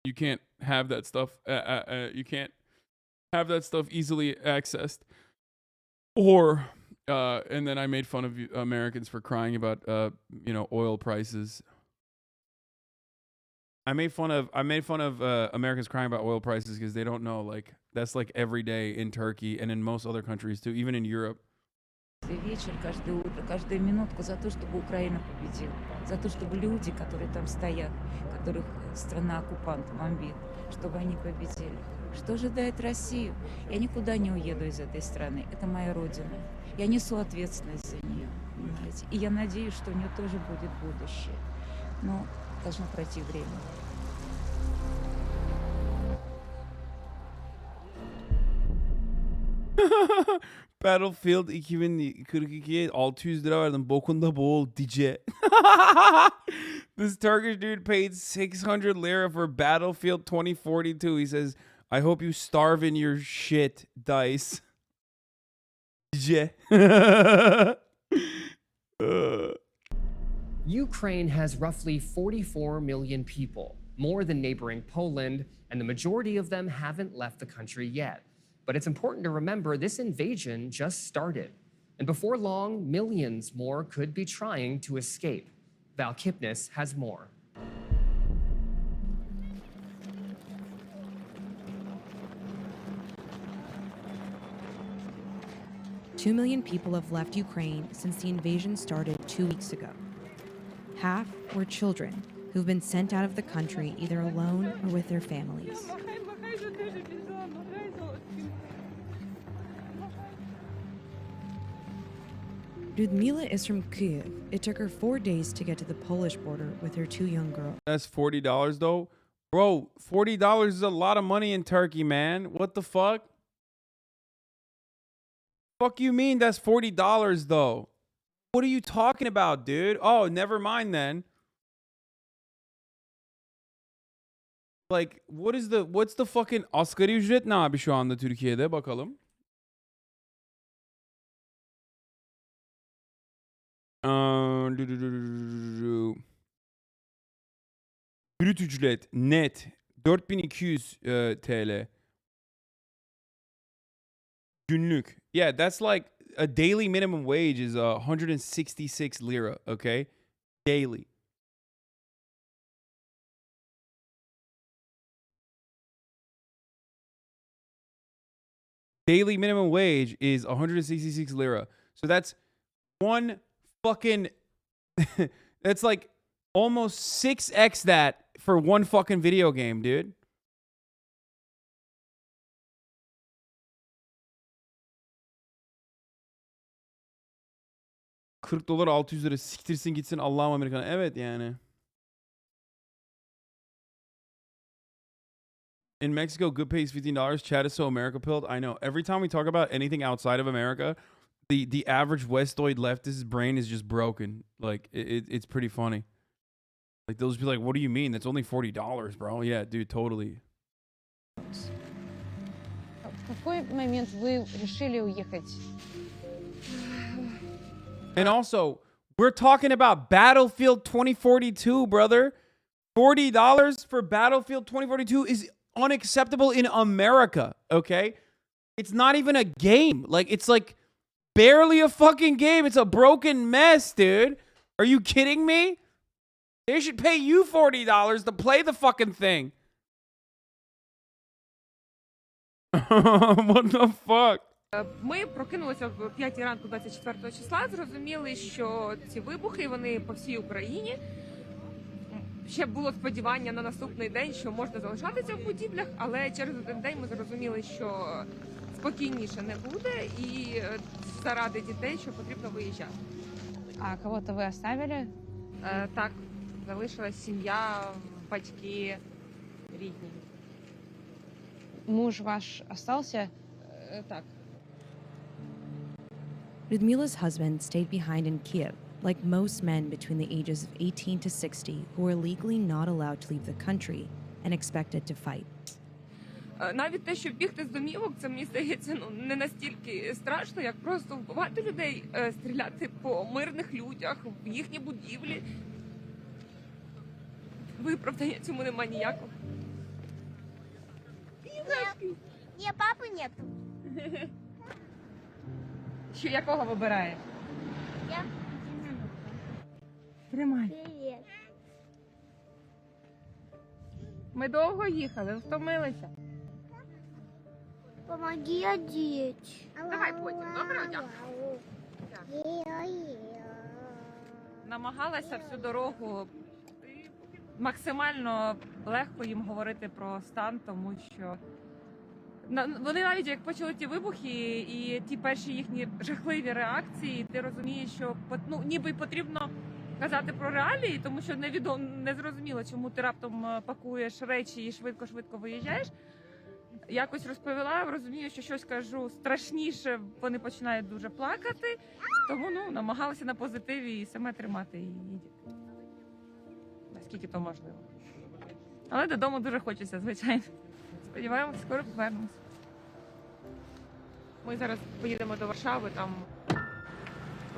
[SPEAKER 1] you can't have that stuff. You can't have that stuff easily accessed. Or, and then I made fun of Americans for crying about, oil prices. I made fun of Americans crying about oil prices because they don't know, like, that's like every day in Turkey and in most other countries too, even in Europe.
[SPEAKER 10] Вечер, каждое утро, каждую минутку за то, чтобы Украина победила, за то, чтобы люди, которые там стоят, которых страна-оккупант бомбит, чтобы они победили. Что ожидает Россию? Я никуда не уеду из этой страны. Это моя родина. Я несу ответственность за нее, понимаете? И я надеюсь, что у нее тоже будет будущее. Но должно пройти время.
[SPEAKER 1] Battlefield 2042'ye 600 lira verdim. Bokunda boğul dice. This Turkish dude paid 600 lira for Battlefield 2042. He says, I hope you starve in your shit, Dice. Dice.
[SPEAKER 5] Ukraine has roughly 44 million people, more than neighboring Poland, and the majority of them haven't left the country yet. But it's important to remember this invasion just started. And before long, millions more could be trying to escape. Val Kipnis has more.
[SPEAKER 17] Two million people have left Ukraine since the invasion started 2 weeks ago. Half were children who've been sent out of the country either alone or with their families. Ludmila is from Kyiv. It took her 4 days to get to the Polish border with her 2 young girls.
[SPEAKER 1] That's $40 though. Bro, $40 is a lot of money in Turkey, man. What the fuck? Fuck you mean that's $40 though? What are you talking about, dude? Oh, never mind then. Like, what's the fucking asgari ücret ne abi şu anda Türkiye'de, bakalım. Brüt ücret net 4200 TL. Günlük. Yeah, that's like a daily minimum wage is 166 lira, okay? Daily. Daily minimum wage is 166 lira. So that's one fucking that's like almost 6x that for one fucking video game, dude. $40 600 lira siktirsin gitsin Allah'ım Amerikan. Evet yani. In Mexico, good pay is $15. Chad is so America pilled. I know. Every time we talk about anything outside of America, the average Westoid leftist's brain is just broken. Like it's pretty funny. Like they'll just be like, "What do you mean? That's only $40, bro." Yeah, dude, totally.
[SPEAKER 13] В какой момент вы решили уехать?
[SPEAKER 1] And also, we're talking about Battlefield 2042, brother. $40 for Battlefield 2042 is unacceptable in America, okay? It's not even a game. Like, it's like barely a fucking game. It's a broken mess, dude. Are you kidding me? They should pay you $40 to play the fucking thing. What the fuck?
[SPEAKER 18] Ми прокинулися в 5 ранку 24 числа, зрозуміли, що ці вибухи, вони по всій Україні. Ще було сподівання на наступний день, що можна залишатися в будівлях, але через один день ми зрозуміли, що спокійніше не буде і заради дітей, що потрібно виїжджати.
[SPEAKER 13] А кого-то ви оставили?
[SPEAKER 18] Так, залишилась сім'я, батьки, рідні.
[SPEAKER 13] Муж ваш остался?
[SPEAKER 18] Так.
[SPEAKER 17] Ludmila's husband stayed behind in Kiev, like most men between the ages of 18 to 60 who are legally not allowed to leave the country and expected to fight.
[SPEAKER 18] Навіть те, щоб бігти з домівок, це, мені здається, не настільки страшно, як просто вбивати людей, стріляти по мирних людях, в їхні будівлі. Виправдання цьому нема ніякого.
[SPEAKER 4] Ні, папи нету.
[SPEAKER 18] Що, якого вибираєш?
[SPEAKER 4] Я.
[SPEAKER 18] Тримай.
[SPEAKER 4] Привіт.
[SPEAKER 18] Ми довго їхали, втомилися.
[SPEAKER 4] Помоги одеть.
[SPEAKER 18] Давай потім, добре, дякую. Намагалася всю дорогу максимально легко їм говорити про стан, тому що вони навіть як почали ті вибухи і ті перші їхні жахливі реакції, ти розумієш, що ніби потрібно казати про реалії, тому що не зрозуміло, чому ти раптом пакуєш речі і швидко-швидко виїжджаєш. Якось розповіла, розумію, що щось кажу страшніше, вони починають дуже плакати, тому намагалася на позитиві і саме тримати її. Наскільки то можливо. Але додому дуже хочеться, звичайно. Сподіваємося, скоро повернемось. Ми зараз поїдемо до Варшави, там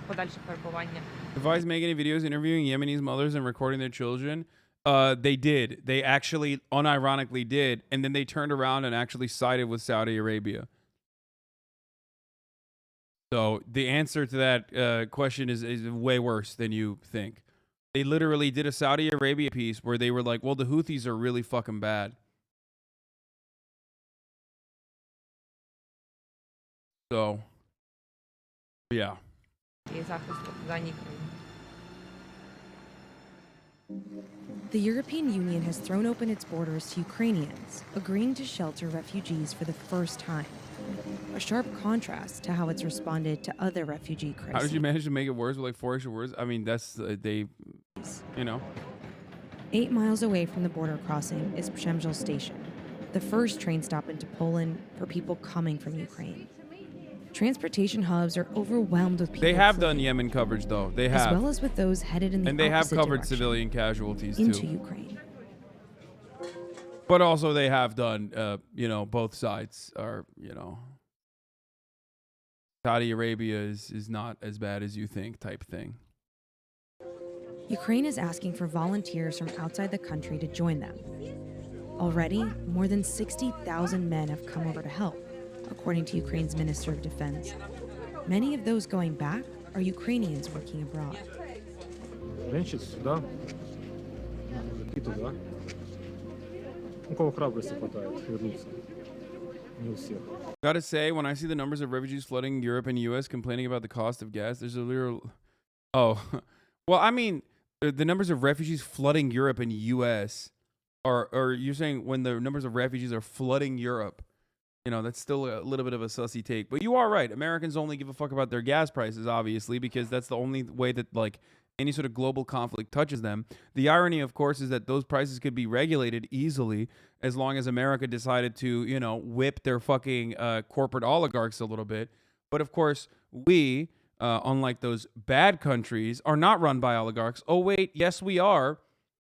[SPEAKER 18] подальше перебування.
[SPEAKER 1] Advise making any videos interviewing Yemenis mothers and recording their children. They did. They actually unironically did. And then they turned around and actually sided with Saudi Arabia. So the answer to that question is way worse than you think. They literally did a Saudi Arabia piece where they were like, well, the Houthis are really fucking bad. So, yeah.
[SPEAKER 17] The European Union has thrown open its borders to Ukrainians, agreeing to shelter refugees for the first time. A sharp contrast to how it's responded to other refugee crises.
[SPEAKER 1] How did you manage to make it worse with like 4 extra words? I mean, that's, they, you know.
[SPEAKER 17] 8 miles away from the border crossing is Przemysl Station, the first train stop into Poland for people coming from Ukraine. Transportation hubs are overwhelmed with people.
[SPEAKER 1] They have done Yemen coverage, though. They have.
[SPEAKER 17] As well as with those headed in the
[SPEAKER 1] and they have
[SPEAKER 17] opposite
[SPEAKER 1] covered
[SPEAKER 17] direction,
[SPEAKER 1] civilian casualties,
[SPEAKER 17] into
[SPEAKER 1] too.
[SPEAKER 17] Ukraine.
[SPEAKER 1] But also they have done, you know, both sides are, you know, Saudi Arabia is not as bad as you think type thing.
[SPEAKER 17] Ukraine is asking for volunteers from outside the country to join them. Already, more than 60,000 men have come over to help, according to Ukraine's Minister of Defense. Many of those going back are Ukrainians working abroad.
[SPEAKER 19] Женщин сюда, и туда. У кого храбрости хватает вернуться. Не у всех.
[SPEAKER 1] Gotta say, when I see the numbers of refugees flooding Europe and US complaining about the cost of gas, there's a literal... Oh, well, I mean, the numbers of refugees flooding Europe and US are, or you're saying when the numbers of refugees are flooding Europe, you know, that's still a little bit of a sussy take. But you are right. Americans only give a fuck about their gas prices, obviously, because that's the only way that, like, any sort of global conflict touches them. The irony, of course, is that those prices could be regulated easily as long as America decided to, you know, whip their fucking corporate oligarchs a little bit. But of course, we, unlike those bad countries, are not run by oligarchs. Oh, wait, yes, we are.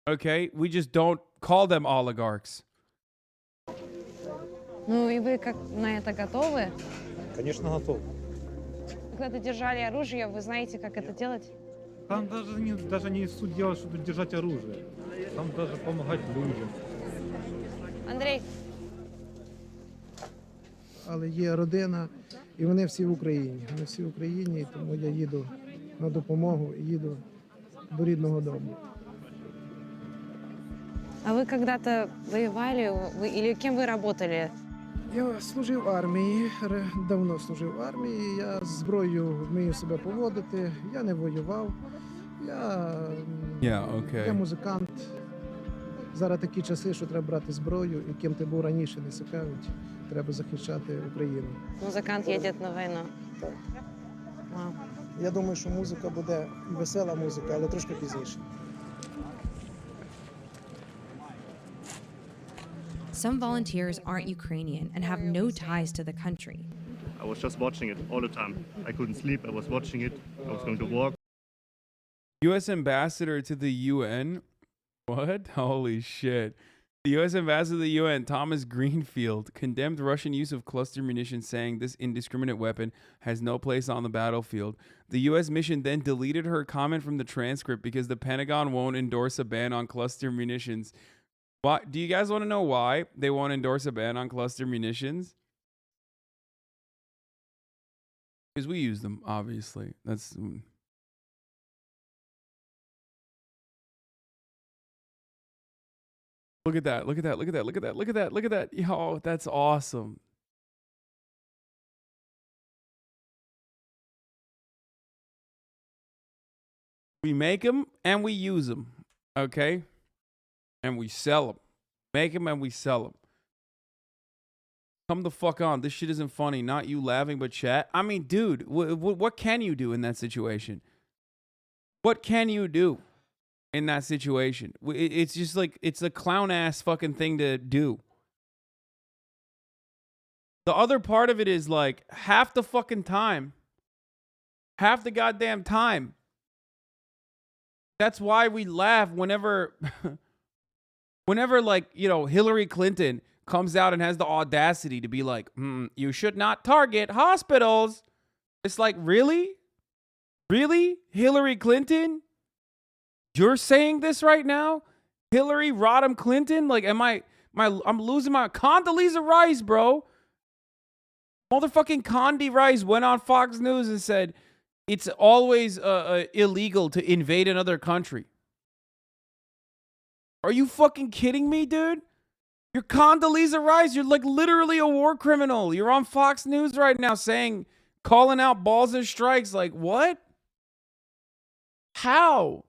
[SPEAKER 1] Okay, we just don't call them oligarchs.
[SPEAKER 13] Ну и вы как на это готовы?
[SPEAKER 19] Конечно, готов.
[SPEAKER 13] Когда держали оружие, вы знаете, как это делать?
[SPEAKER 19] Там даже не суть дела, чтобы держать оружие. Там даже помогать людям.
[SPEAKER 13] Андрей.
[SPEAKER 20] Але є родина, і вони всі в Україні. Вони всі в Україні, і тому я їду на допомогу і їду до рідного дому.
[SPEAKER 13] А вы когда-то воевали? Или кем вы работали?
[SPEAKER 20] Я служив в армії, давно служив в армії, я з зброєю вмію себе поводити, я не воював, я музикант. Зараз такі часи, що треба брати зброю, і ким ти був раніше, не цікавить, треба захищати Україну.
[SPEAKER 13] Музикант їде на війну.
[SPEAKER 20] Так.
[SPEAKER 13] Вау.
[SPEAKER 20] Я думаю, що музика буде і весела музика, але трошки пізніше.
[SPEAKER 17] Some volunteers aren't Ukrainian and have no ties to the country.
[SPEAKER 21] I was just watching it all the time. I couldn't sleep. I was watching it. I was going to walk.
[SPEAKER 1] U.S. ambassador to the UN. What? Holy shit. The U.S. ambassador to the UN, Thomas Greenfield, condemned Russian use of cluster munitions, saying this indiscriminate weapon has no place on the battlefield. The U.S. mission then deleted her comment from the transcript because the Pentagon won't endorse a ban on cluster munitions. Why? Do you guys want to know why they won't endorse a ban on cluster munitions? Because we use them, obviously. That's... Look at that. Look at that. Look at that. Look at that. Look at that. Look at that. Yo, that's awesome. We make them and we use them. Okay? And we sell them. Make them and we sell them. Come the fuck on. This shit isn't funny. Not you laughing, but chat. I mean, dude, what can you do in that situation? What can you do in that situation? It's just like, it's a clown ass fucking thing to do. The other part of it is like half the fucking time. Half the goddamn time. That's why we laugh whenever, whenever like, you know, Hillary Clinton comes out and has the audacity to be like, you should not target hospitals. It's like, really? Really? Hillary Clinton? You're saying this right now? Hillary Rodham Clinton? Like, I'm losing my Condoleezza Rice, bro. Motherfucking Condi Rice went on Fox News and said, it's always illegal to invade another country. Are you fucking kidding me, dude? You're Condoleezza Rice. You're like literally a war criminal. You're on Fox News right now saying, calling out balls and strikes. Like, what? How?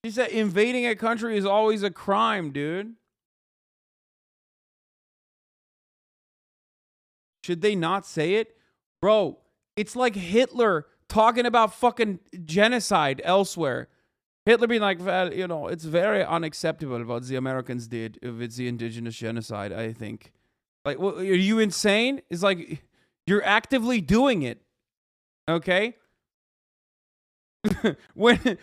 [SPEAKER 1] She said invading a country is always a crime, dude. Should they not say it? Bro, it's like Hitler talking about fucking genocide elsewhere. Hitler being like, well, you know, it's very unacceptable what the Americans did with the indigenous genocide, I think. Like, are you insane? It's like, you're actively doing it. Okay? When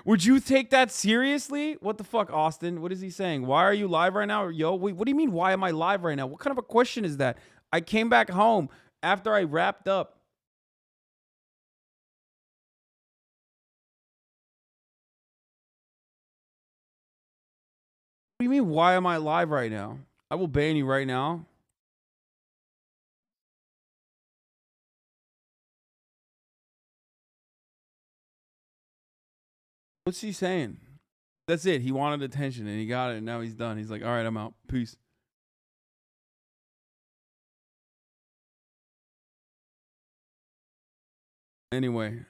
[SPEAKER 1] would you take that seriously? What the fuck, Austin? What is he saying? Why are you live right now? Yo, wait, what do you mean, why am I live right now? What kind of a question is that? I came back home after I wrapped up. What do you mean, why am I live right now? I will ban you right now. What's he saying? That's it. He wanted attention and he got it and now he's done. He's like, all right, I'm out. Peace. Anyway.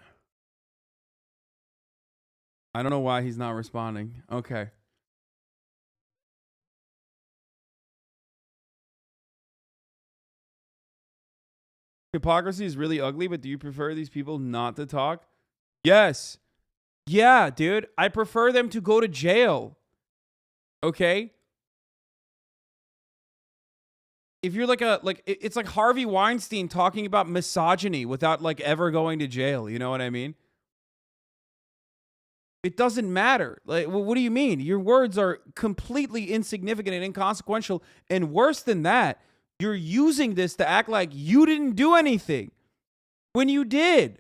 [SPEAKER 1] I don't know why he's not responding. Okay. Hypocrisy is really ugly, but do you prefer these people not to talk? Yes. Yeah, dude. I prefer them to go to jail. Okay? If you're it's like Harvey Weinstein talking about misogyny without like ever going to jail. You know what I mean? It doesn't matter. Like, what do you mean? Your words are completely insignificant and inconsequential. And worse than that, you're using this to act like you didn't do anything when you did.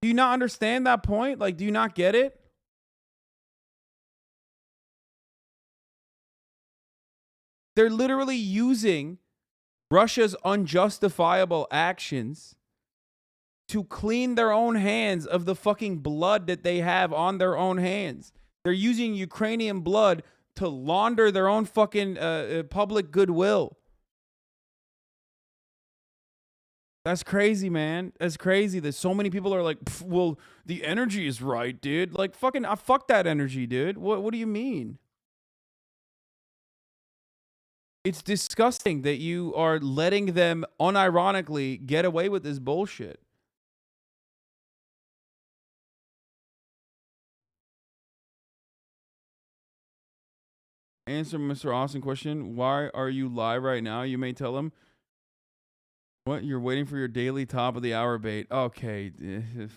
[SPEAKER 1] Do you not understand that point? Like, do you not get it? They're literally using Russia's unjustifiable actions to clean their own hands of the fucking blood that they have on their own hands. They're using Ukrainian blood to launder their own fucking public goodwill. That's crazy, man. That's crazy that so many people are like, well, the energy is right, dude. Like, fucking, fuck that energy, dude. What do you mean? It's disgusting that you are letting them unironically get away with this bullshit. Answer Mr. Austin question. Why are you live right now? You may tell him. What? You're waiting for your daily top of the hour bait. Okay.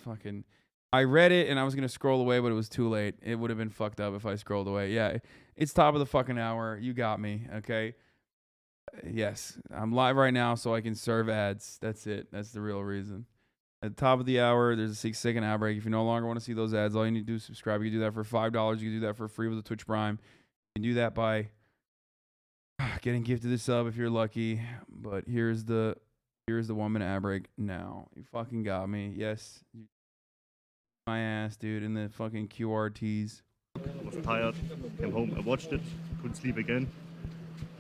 [SPEAKER 1] Fucking. I read it and I was going to scroll away, but it was too late. It would have been fucked up if I scrolled away. Yeah. It's top of the fucking hour. You got me. Okay. Yes. I'm live right now so I can serve ads. That's it. That's the real reason. At the top of the hour, there's a 6-second ad break. If you no longer want to see those ads, all you need to do is subscribe. You can do that for $5. You can do that for free with a Twitch Prime. You can do that by getting gifted a sub if you're lucky. But here's the 1-minute ad break now. You fucking got me. Yes. My ass, dude, in the fucking QRTs.
[SPEAKER 21] I was tired, came home, I watched it, couldn't sleep again.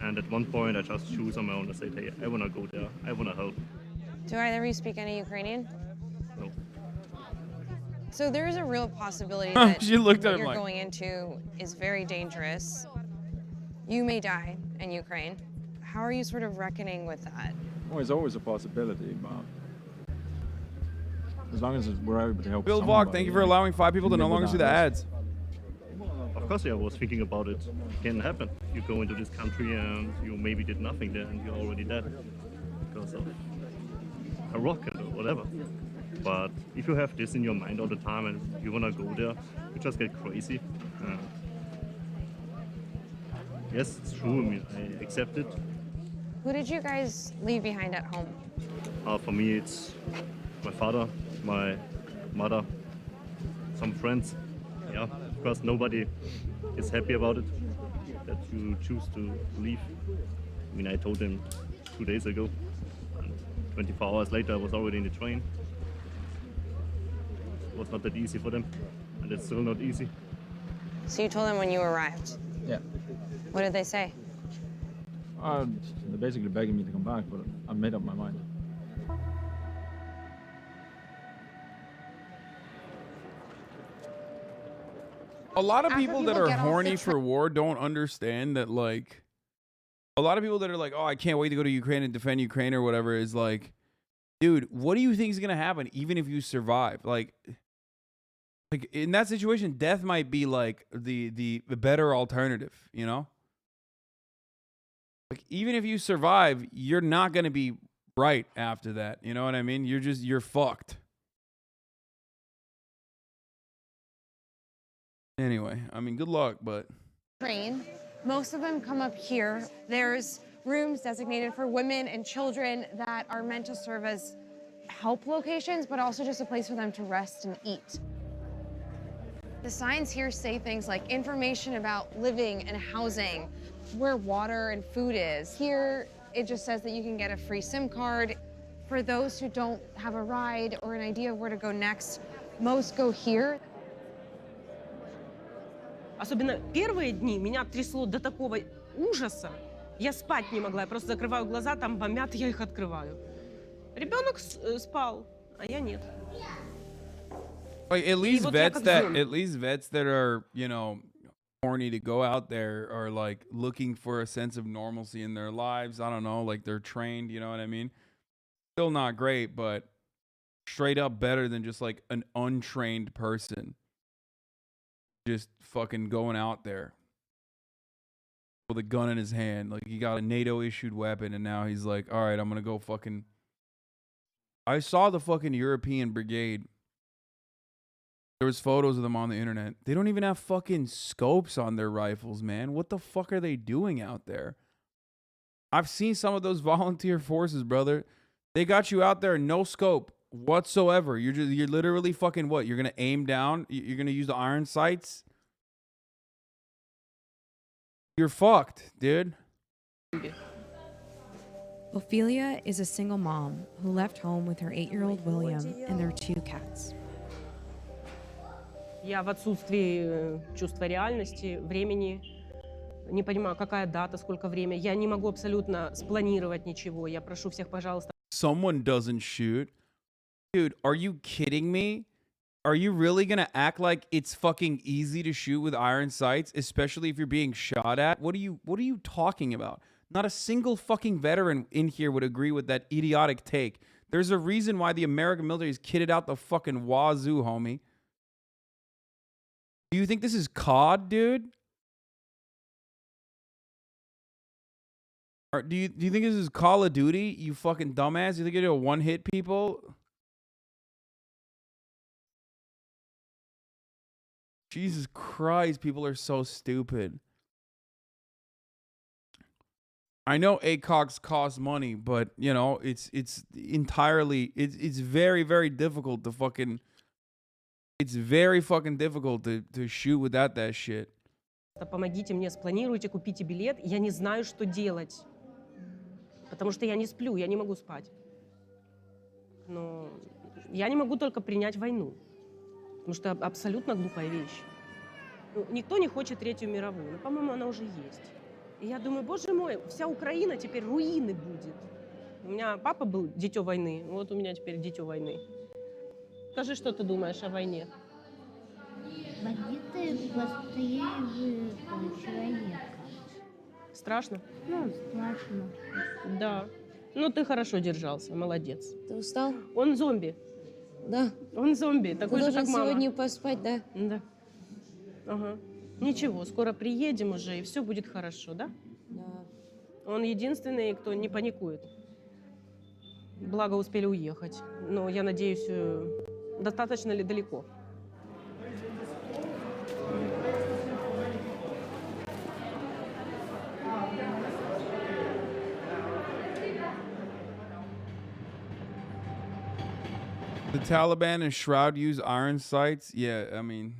[SPEAKER 21] And at one point I just chose on my own. I said, hey, I wanna go there, I wanna help.
[SPEAKER 2] Do either of you speak any Ukrainian?
[SPEAKER 21] No.
[SPEAKER 2] So there is a real possibility that
[SPEAKER 1] She looked at
[SPEAKER 2] what
[SPEAKER 1] him
[SPEAKER 2] you're
[SPEAKER 1] like-
[SPEAKER 2] going into is very dangerous. You may die in Ukraine. How are you sort of reckoning with that?
[SPEAKER 22] Well, it's always a possibility, but as long as we're able to help
[SPEAKER 1] Bill
[SPEAKER 22] somebody,
[SPEAKER 1] Vlog, thank you for allowing 5 people to no longer see the ads.
[SPEAKER 21] Of course, yeah, I was thinking about it. It can happen. You go into this country and you maybe did nothing there and you're already dead because of a rocket or whatever. But if you have this in your mind all the time and you want to go there, you just get crazy. Yes, it's true. I mean, I accept it.
[SPEAKER 2] Who did you guys leave behind at home?
[SPEAKER 21] For me, it's my father, my mother, some friends. Yeah, of course, nobody is happy about it, that you choose to leave. I mean, I told them 2 days ago, and 24 hours later, I was already in the train. It was not that easy for them, and it's still not easy.
[SPEAKER 2] So you told them when you arrived.
[SPEAKER 22] Yeah.
[SPEAKER 2] What did they say?
[SPEAKER 22] They're basically begging me to come back, but I made up my mind.
[SPEAKER 1] A lot of
[SPEAKER 2] After
[SPEAKER 1] people that
[SPEAKER 2] people
[SPEAKER 1] are
[SPEAKER 2] get off the
[SPEAKER 1] horny for war don't understand that, like, a lot of people that are like, oh, I can't wait to go to Ukraine and defend Ukraine or whatever is like, dude, what do you think is going to happen even if you survive? Like in that situation, death might be like the better alternative, you know? Like, even if you survive, you're not going to be right after that. You know what I mean? You're fucked. Anyway, I mean, good luck, but
[SPEAKER 2] Train. Most of them come up here. There's rooms designated for women and children that are meant to serve as help locations, but also just a place for them to rest and eat. The signs here say things like information about living and housing, where water and food is. Here, it just says that you can get a free SIM card. For those who don't have a ride or an idea of where to go next, Most go here.
[SPEAKER 3] Особенно первые дни меня трясло до такого ужаса. Я спать не могла, я просто закрываю глаза, там бомбят, я их открываю. Ребенок спал, а я нет.
[SPEAKER 1] Like at least vets that are, you know, horny to go out there are like looking for a sense of normalcy in their lives. I don't know, like they're trained, you know what I mean? Still not great, but straight up better than just like an untrained person just fucking going out there with a gun in his hand. Like he got a NATO issued weapon and now he's like, all right, I'm gonna go fucking. I saw the fucking European brigade. There was photos of them on the internet. They don't even have fucking scopes on their rifles, man. What the fuck are they doing out there? I've seen some of those volunteer forces, brother. They got you out there, no scope whatsoever. You're literally fucking what? You're gonna aim down? You're gonna use the iron sights? You're fucked, dude.
[SPEAKER 17] Ophelia is a single mom who left home with her 8-year-old William and their 2 cats.
[SPEAKER 3] Я в отсутствии чувства реальности, времени, не понимаю, какая дата, сколько время. Я не могу абсолютно спланировать ничего. Я прошу всех, пожалуйста.
[SPEAKER 1] Someone doesn't shoot. Dude, are you kidding me? Are you really gonna act like it's fucking easy to shoot with iron sights, especially if you're being shot at? What are you talking about? Not a single fucking veteran in here would agree with that idiotic take. There's a reason why the American military is kitted out the fucking wazoo, homie. Do you think this is COD, dude? Or do you think this is Call of Duty, you fucking dumbass? You think you're gonna one-hit people? Jesus Christ, people are so stupid. I know ACOGs cost money, but you know, it's entirely it's very, very difficult to fucking difficult to shoot without that shit.
[SPEAKER 3] Помогите мне, спланируйте, купите билет. Я не знаю, что делать. Потому что я не сплю, я не могу спать. Но я не могу только принять войну. Потому что абсолютно глупая вещь. Ну, никто не хочет Третью мировую, но, по-моему, она уже есть. И я думаю, боже мой, вся Украина теперь руины будет. У меня папа был дитё войны, вот у меня теперь дитё войны. Скажи, что ты думаешь о войне?
[SPEAKER 7] Бандиты быстрее человека.
[SPEAKER 3] Страшно?
[SPEAKER 7] Ну, страшно.
[SPEAKER 3] Да. Ну, ты хорошо держался, молодец.
[SPEAKER 23] Ты устал?
[SPEAKER 3] Он зомби.
[SPEAKER 23] Да.
[SPEAKER 3] Он зомби, такой
[SPEAKER 23] Ты
[SPEAKER 3] же,
[SPEAKER 23] должен
[SPEAKER 3] как мама.
[SPEAKER 23] сегодня поспать, да?
[SPEAKER 3] Да. Ага. Ничего, скоро приедем уже, и все будет хорошо, да?
[SPEAKER 23] Да.
[SPEAKER 3] Он единственный, кто не паникует. Благо успели уехать. Но я надеюсь, достаточно ли далеко?
[SPEAKER 1] The Taliban and Shroud use iron sights. Yeah, I mean,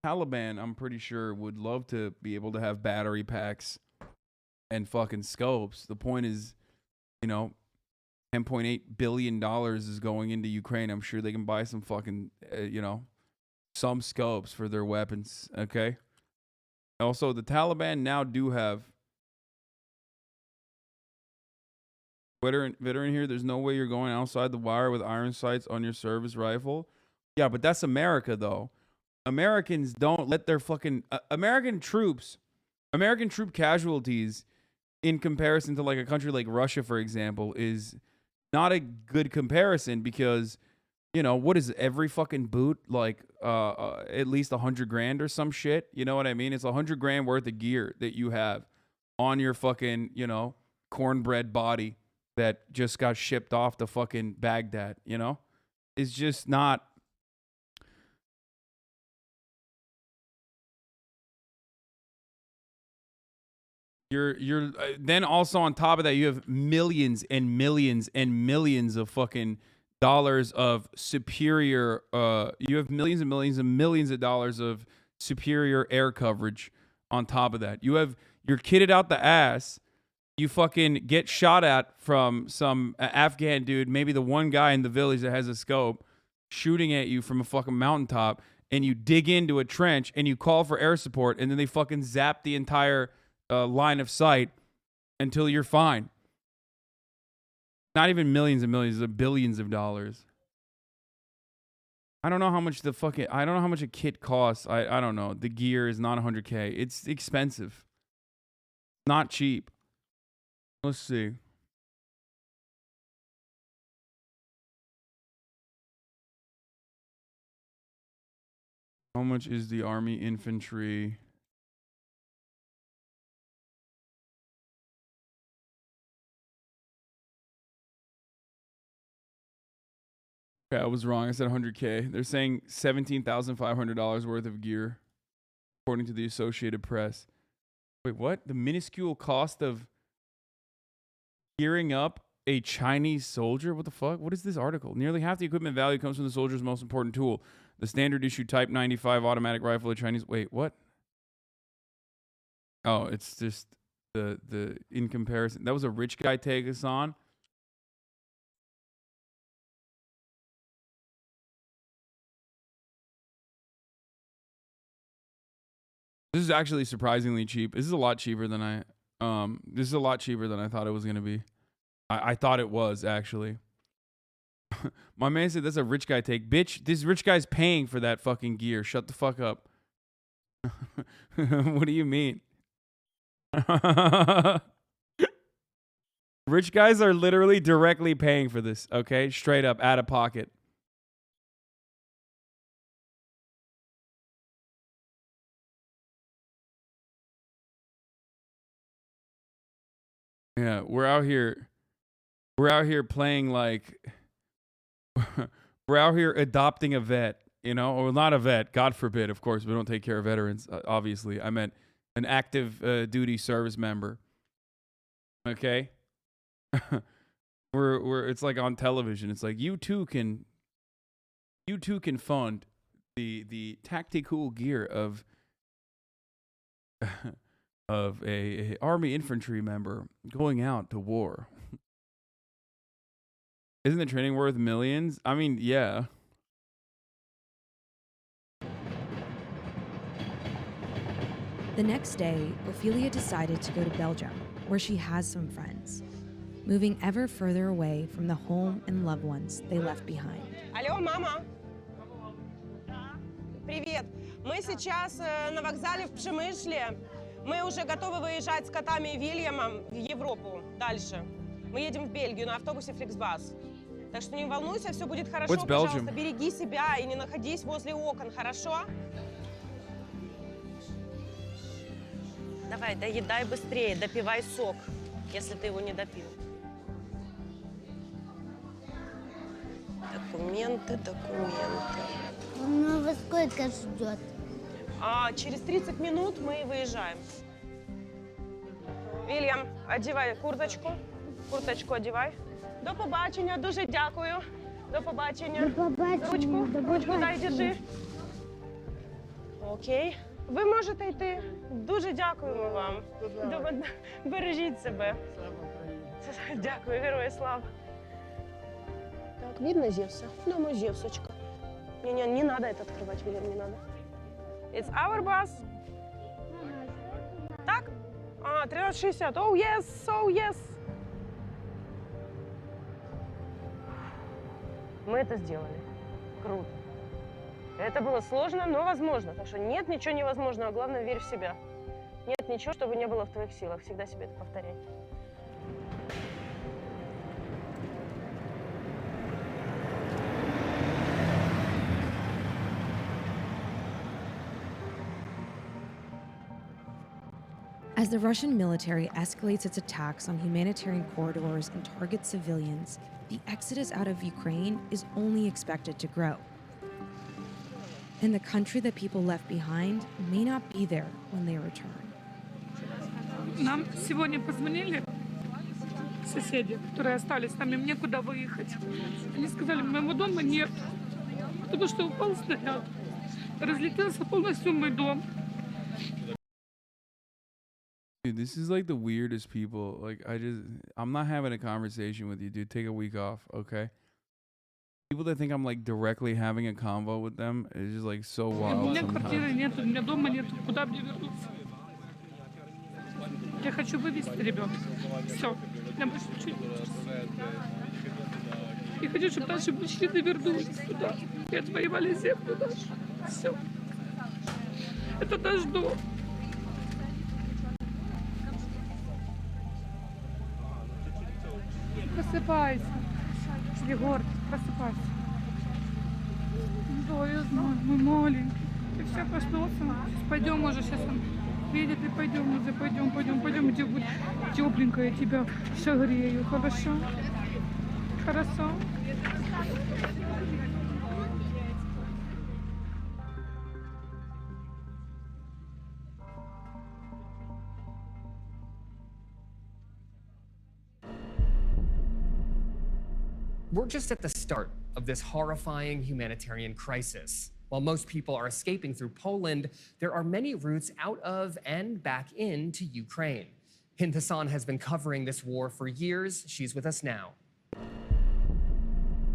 [SPEAKER 1] Taliban, I'm pretty sure, would love to be able to have battery packs and fucking scopes. The point is, you know, $10.8 billion is going into Ukraine. I'm sure they can buy some fucking, you know, some scopes for their weapons, okay? Also, the Taliban now do have veteran here. There's no way you're going outside the wire with iron sights on your service rifle. Yeah, but that's America, though. Americans don't let their fucking American troop casualties in comparison to like a country like Russia, for example, is not a good comparison because, you know, what is every fucking boot like at least $100,000 or some shit? You know what I mean? It's $100,000 worth of gear that you have on your fucking, you know, cornbread body that just got shipped off to fucking Baghdad, you know? It's just not. You're then also on top of that, you have millions and millions and millions of fucking dollars of superior, you have millions and millions and millions of dollars of superior air coverage on top of that. You're kitted out the ass. You fucking get shot at from some Afghan dude, maybe the one guy in the village that has a scope, shooting at you from a fucking mountaintop, and you dig into a trench and you call for air support, and then they fucking zap the entire line of sight until you're fine. Not even millions and millions, of billions of dollars. I don't know how much I don't know how much a kit costs. I don't know. The gear is not $100K. It's expensive. Not cheap. Let's see. How much is the Army infantry? Okay, I was wrong. I said $100K. They're saying $17,500 worth of gear, according to the Associated Press. Wait, what? The minuscule cost of gearing up a Chinese soldier? What the fuck? What is this article? Nearly half the equipment value comes from the soldier's most important tool, the standard issue Type 95 automatic rifle of Chinese. Wait, what? Oh, it's just the in comparison. That was a rich guy take us on. This is actually surprisingly cheap. This is a lot cheaper than I thought it was gonna be. I thought it was actually. My man said that's a rich guy take. Bitch, this rich guy's paying for that fucking gear. Shut the fuck up. What do you mean? Rich guys are literally directly paying for this, okay? Straight up, out of pocket. Yeah, we're out here playing like we're out here adopting a vet, you know, or not a vet, God forbid, of course, we don't take care of veterans, obviously. I meant an active duty service member. Okay? we're it's like on television. It's like you too can fund the tactical gear of of a Army infantry member going out to war. Isn't the training worth millions? I mean, yeah.
[SPEAKER 17] The next day, Ophelia decided to go to Belgium, where she has some friends, moving ever further away from the home and loved ones they left behind.
[SPEAKER 3] Алло, мама. Привет. Мы сейчас на вокзале в Пшемышле. Мы уже готовы выезжать с котами и Вильямом в Европу дальше. Мы едем в Бельгию на автобусе Фликсбас. Так что не волнуйся, все будет хорошо.
[SPEAKER 1] What's Belgium?
[SPEAKER 3] Пожалуйста, береги себя и не находись возле окон, хорошо? Давай, доедай быстрее, допивай сок, если ты его не допил. Документы.
[SPEAKER 7] Ну, во сколько ждет?
[SPEAKER 3] Через 30 минут мы выезжаем. Вільям, одівай курточку. Курточку одівай. До побачення, дуже дякую. До побачення.
[SPEAKER 7] До побачення.
[SPEAKER 3] Ручку дай, держи. Окей. Ви можете йти. Дуже дякуємо вам. Бережіть себе. Дякую, герої слава. Так, видно Зевса? Думаю, Зевсочка. Не надо это открывать, Вильям, не надо. It's our bus. Так? 13:60. Oh, yes. Мы это сделали. Круто. Это было сложно, но возможно. Так что нет ничего невозможного. Главное, верь в себя. Нет ничего, чтобы не было в твоих силах. Всегда себе это повторяй.
[SPEAKER 17] As the Russian military escalates its attacks on humanitarian corridors and targets civilians, the exodus out of Ukraine is only expected to grow. And the country that people left behind may not be there when they return.
[SPEAKER 6] Нам сегодня позвонили соседи, которые остались с нами, им некуда выехать. Они сказали, моего дома нет, потому что упал снаряд, разлетелся полностью мой дом.
[SPEAKER 1] Dude, this is like the weirdest people. Like, I'm not having a conversation with you, dude. Take a week off, okay? People that think I'm like directly having a convo with them is just like so
[SPEAKER 6] У
[SPEAKER 1] wild
[SPEAKER 6] меня квартиры
[SPEAKER 1] sometimes.
[SPEAKER 6] нет, у меня дома нет. Куда мне вернуться? Я хочу вывести ребенка. Все. Я больше ничего не хочу. Я хочу, чтобы наши мужчины вернулись сюда и отвоевали землю нашу. Все. Это наш дом. Просыпайся. Егор, просыпайся. Да, я знаю, мы маленькие. Ты все проснулся. Пойдем уже, сейчас он видит, и пойдем уже, пойдем, где будет тепленькая, я тебя согрею, хорошо? Хорошо?
[SPEAKER 5] We're just at the start of this horrifying humanitarian crisis. While most people are escaping through Poland, there are many routes out of and back into Ukraine. Hasan has been covering this war for years. She's with us now.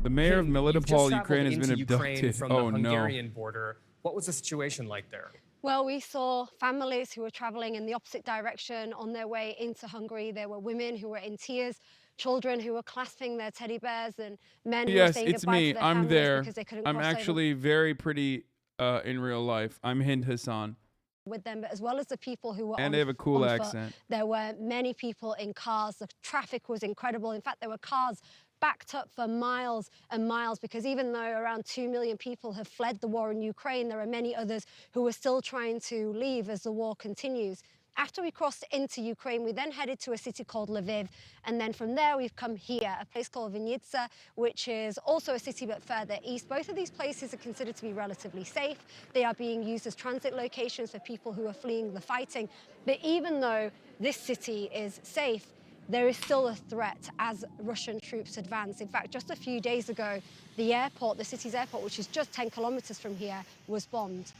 [SPEAKER 1] The mayor of
[SPEAKER 5] You've just
[SPEAKER 1] Melitopol,
[SPEAKER 5] traveled
[SPEAKER 1] Ukraine, has been
[SPEAKER 5] into Ukraine
[SPEAKER 1] abducted.
[SPEAKER 5] from
[SPEAKER 1] Oh
[SPEAKER 5] the
[SPEAKER 1] no.
[SPEAKER 5] Hungarian border. What was the situation like there?
[SPEAKER 11] Well, we saw families who were traveling in the opposite direction on their way into Hungary. There were women who were in tears, children who were clasping their teddy bears, and men who were
[SPEAKER 1] Yes,
[SPEAKER 11] saying
[SPEAKER 1] it's
[SPEAKER 11] goodbye
[SPEAKER 1] me.
[SPEAKER 11] to their
[SPEAKER 1] I'm
[SPEAKER 11] families
[SPEAKER 1] there.
[SPEAKER 11] because they couldn't
[SPEAKER 1] I'm
[SPEAKER 11] cross over
[SPEAKER 1] actually very pretty in real life. I'm Hasan.
[SPEAKER 11] with them, but as well as the people who were
[SPEAKER 1] And
[SPEAKER 11] on,
[SPEAKER 1] they have a cool
[SPEAKER 11] on foot,
[SPEAKER 1] accent.
[SPEAKER 11] there were many people in cars. The traffic was incredible. In fact, there were cars backed up for miles and miles because even though around 2 million people have fled the war in Ukraine, there are many others who are still trying to leave as the war continues. After we crossed into Ukraine, we then headed to a city called Lviv, and then from there we've come here, a place called Vinnytsia, which is also a city but further east. Both of these places are considered to be relatively safe. They are being used as transit locations for people who are fleeing the fighting. But even though this city is safe, there is still a threat as Russian troops advance. In fact, just a few days ago, the airport, the city's airport, which is just 10 kilometers from here, was bombed.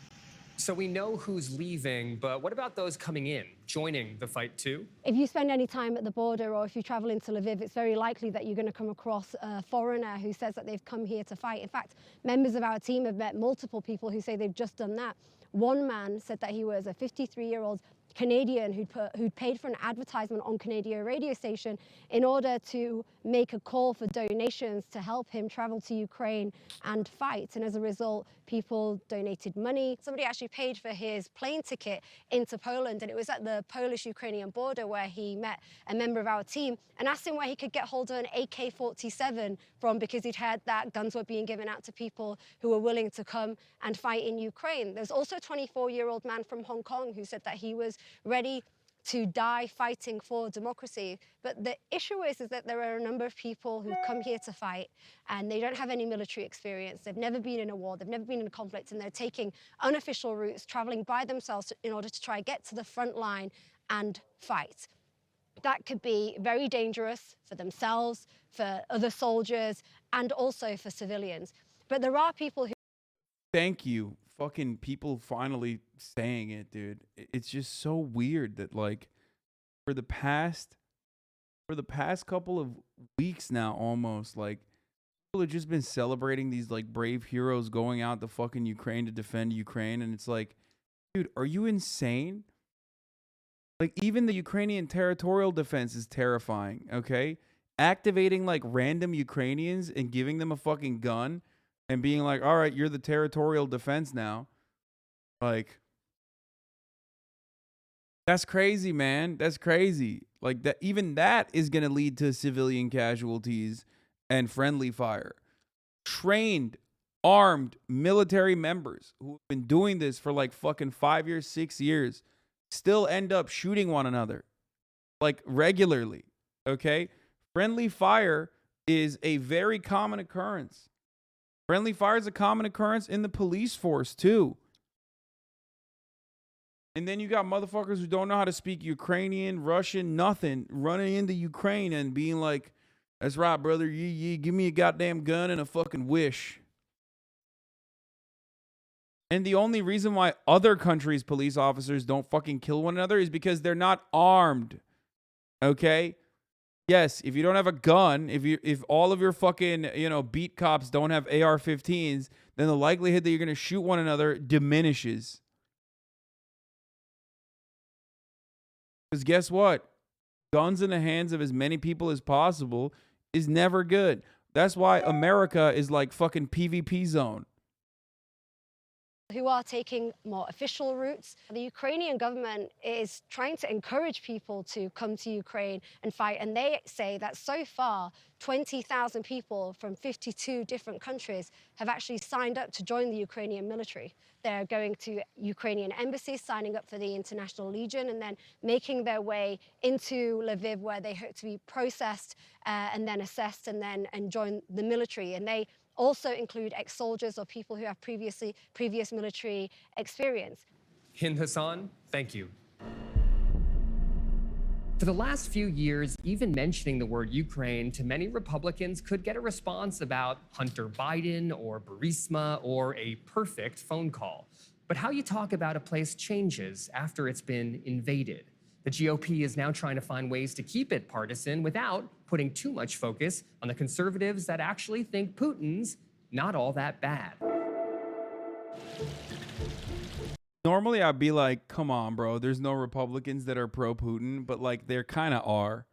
[SPEAKER 5] So we know who's leaving, but what about those coming in, joining the fight too?
[SPEAKER 11] If you spend any time at the border or if you travel into Lviv, it's very likely that you're going to come across a foreigner who says that they've come here to fight. In fact, members of our team have met multiple people who say they've just done that. One man said that he was a 53-year-old Canadian who'd paid for an advertisement on Canadian radio station in order to make a call for donations to help him travel to Ukraine and fight. And as a result, people donated money. Somebody actually paid for his plane ticket into Poland, and it was at the Polish-Ukrainian border where he met a member of our team and asked him where he could get hold of an AK-47 from because he'd heard that guns were being given out to people who were willing to come and fight in Ukraine. There's also a 24-year-old man from Hong Kong who said that he was ready to die fighting for democracy. But the issue is that there are a number of people who've come here to fight and they don't have any military experience. They've never been in a war, they've never been in a conflict, and they're taking unofficial routes, traveling by themselves in order to try and get to the front line and fight. That could be very dangerous for themselves, for other soldiers, and also for civilians. But there are people who
[SPEAKER 1] Thank you. Fucking people finally saying it, dude. It's just so weird that like for the past couple of weeks now almost, like people have just been celebrating these like brave heroes going out to fucking Ukraine to defend Ukraine, and it's like, dude, are you insane? Like even the Ukrainian territorial defense is terrifying, okay? Activating like random Ukrainians and giving them a fucking gun and being like, all right, you're the territorial defense now. Like, that's crazy, man. That's crazy. Like that, even that is going to lead to civilian casualties and friendly fire. Trained, armed military members who have been doing this for like fucking 5 years, 6 years, still end up shooting one another like regularly. Okay. Friendly fire is a very common occurrence. Friendly fire is a common occurrence in the police force, too. And then you got motherfuckers who don't know how to speak Ukrainian, Russian, nothing, running into Ukraine and being like, that's right, brother, you give me a goddamn gun and a fucking wish. And the only reason why other countries' police officers don't fucking kill one another is because they're not armed. Okay? yes, if you don't have a gun, if all of your fucking, beat cops don't have AR-15s, then the likelihood that you're going to shoot one another diminishes. Because guess what? Guns in the hands of as many people as possible is never good. That's why America is like fucking PvP zone.
[SPEAKER 11] Who are taking more official routes. The Ukrainian government is trying to encourage people to come to Ukraine and fight, and they say that so far 20,000 people from 52 different countries have actually signed up to join the Ukrainian military. They're going to Ukrainian embassies, signing up for the International Legion, and then making their way into Lviv, where they hope to be processed and then assessed and join the military. And they also include ex-soldiers or people who have previous military experience.
[SPEAKER 5] Hind Hasan, thank you. For the last few years, even mentioning the word Ukraine to many Republicans could get a response about Hunter Biden or Burisma or a perfect phone call. But how you talk about a place changes after it's been invaded. The GOP is now trying to find ways to keep it partisan without putting too much focus on the conservatives that actually think Putin's not all that bad.
[SPEAKER 1] Normally, I'd be like, come on, bro. There's no Republicans that are pro-Putin, but like there kind of are.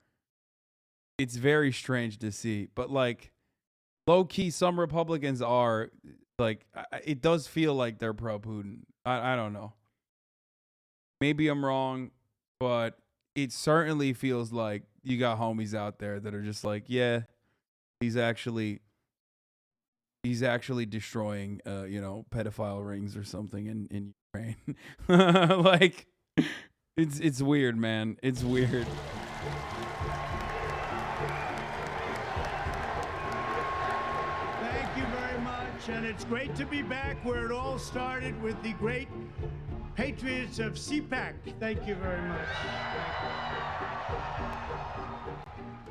[SPEAKER 1] It's very strange to see. But like low-key, some Republicans are like, it does feel like they're pro-Putin. I don't know. Maybe I'm wrong, but it certainly feels like you got homies out there that are just like, yeah, he's actually destroying, pedophile rings or something in Ukraine. Like, it's weird, man. It's weird.
[SPEAKER 12] Thank you very much, and it's great to be back where it all started with the great patriots of CPAC. Thank you very much.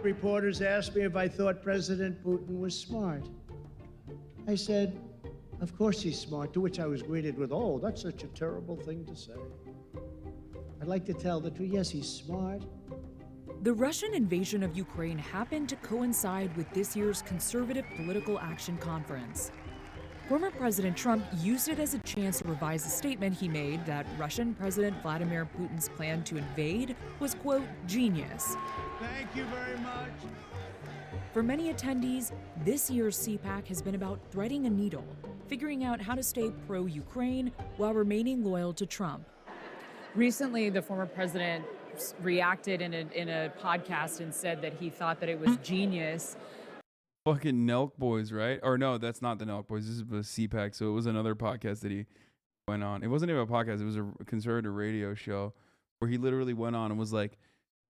[SPEAKER 12] Reporters asked me if I thought President Putin was smart. I said, of course he's smart, to which I was greeted with, oh, that's such a terrible thing to say. I'd like to tell the truth. Yes, he's smart.
[SPEAKER 14] The Russian invasion of Ukraine happened to coincide with this year's Conservative Political Action Conference. Former President Trump used it as a chance to revise a statement he made that Russian President Vladimir Putin's plan to invade was, quote, genius.
[SPEAKER 12] Thank you very much.
[SPEAKER 14] For many attendees, this year's CPAC has been about threading a needle, figuring out how to stay pro-Ukraine while remaining loyal to Trump.
[SPEAKER 23] Recently, the former president reacted in a podcast and said that he thought that it was genius.
[SPEAKER 1] Fucking Nelk Boys, right? Or no, that's not the Nelk Boys. This is the CPAC. So it was another podcast that he went on. It wasn't even a podcast. It was a conservative radio show where he literally went on and was like,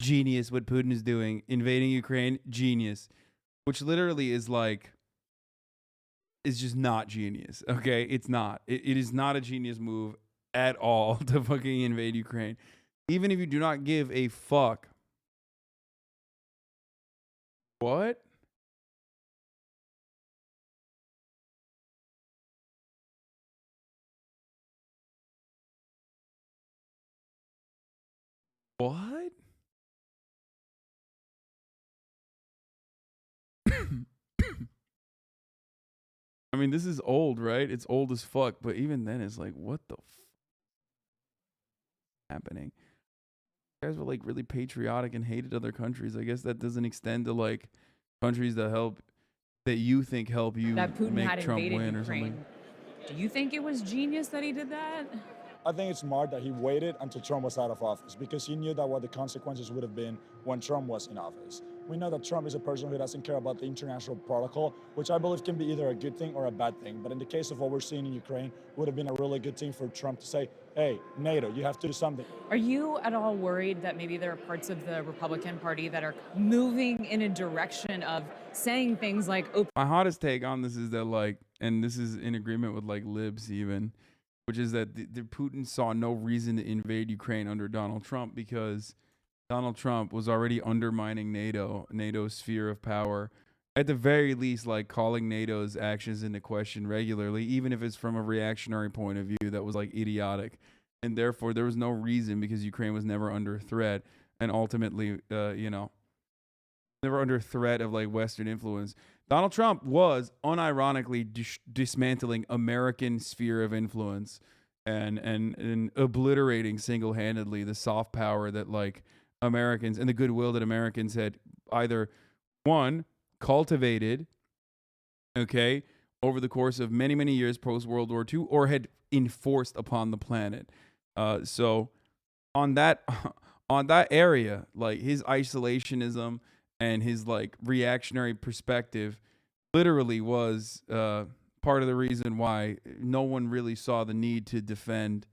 [SPEAKER 1] genius what Putin is doing. Invading Ukraine, genius. Which literally is like, is just not genius. Okay? It's not. It is not a genius move at all to fucking invade Ukraine. Even if you do not give a fuck. What? What? I mean, this is old, right? It's old as fuck, but even then it's like, what the happening? You guys were like really patriotic and hated other countries. I guess that doesn't extend to like countries that you think help you
[SPEAKER 23] That Putin
[SPEAKER 1] make
[SPEAKER 23] had
[SPEAKER 1] Trump
[SPEAKER 23] invaded
[SPEAKER 1] win or
[SPEAKER 23] Ukraine.
[SPEAKER 1] something.
[SPEAKER 23] Do you think it was genius that he did that?
[SPEAKER 24] I think it's smart that he waited until Trump was out of office because he knew that what the consequences would have been when Trump was in office. We know that Trump is a person who doesn't care about the international protocol, which I believe can be either a good thing or a bad thing. But in the case of what we're seeing in Ukraine, it would have been a really good thing for Trump to say, hey, NATO, you have to do something.
[SPEAKER 23] Are you at all worried that maybe there are parts of the Republican Party that are moving in a direction of saying things like, oh,
[SPEAKER 1] My hottest take on this is that like, and this is in agreement with like libs even, which is that the Putin saw no reason to invade Ukraine under Donald Trump because Donald Trump was already undermining NATO's sphere of power, at the very least, like calling NATO's actions into question regularly, even if it's from a reactionary point of view that was like idiotic. And therefore, there was no reason because Ukraine was never under threat. And ultimately, never under threat of like Western influence. Donald Trump was unironically dismantling American sphere of influence and obliterating single-handedly the soft power that like Americans and the goodwill that Americans had either one cultivated, okay, over the course of many, many years post World War II, or had enforced upon the planet. So on that area, like his isolationism and his like reactionary perspective literally was part of the reason why no one really saw the need to defend.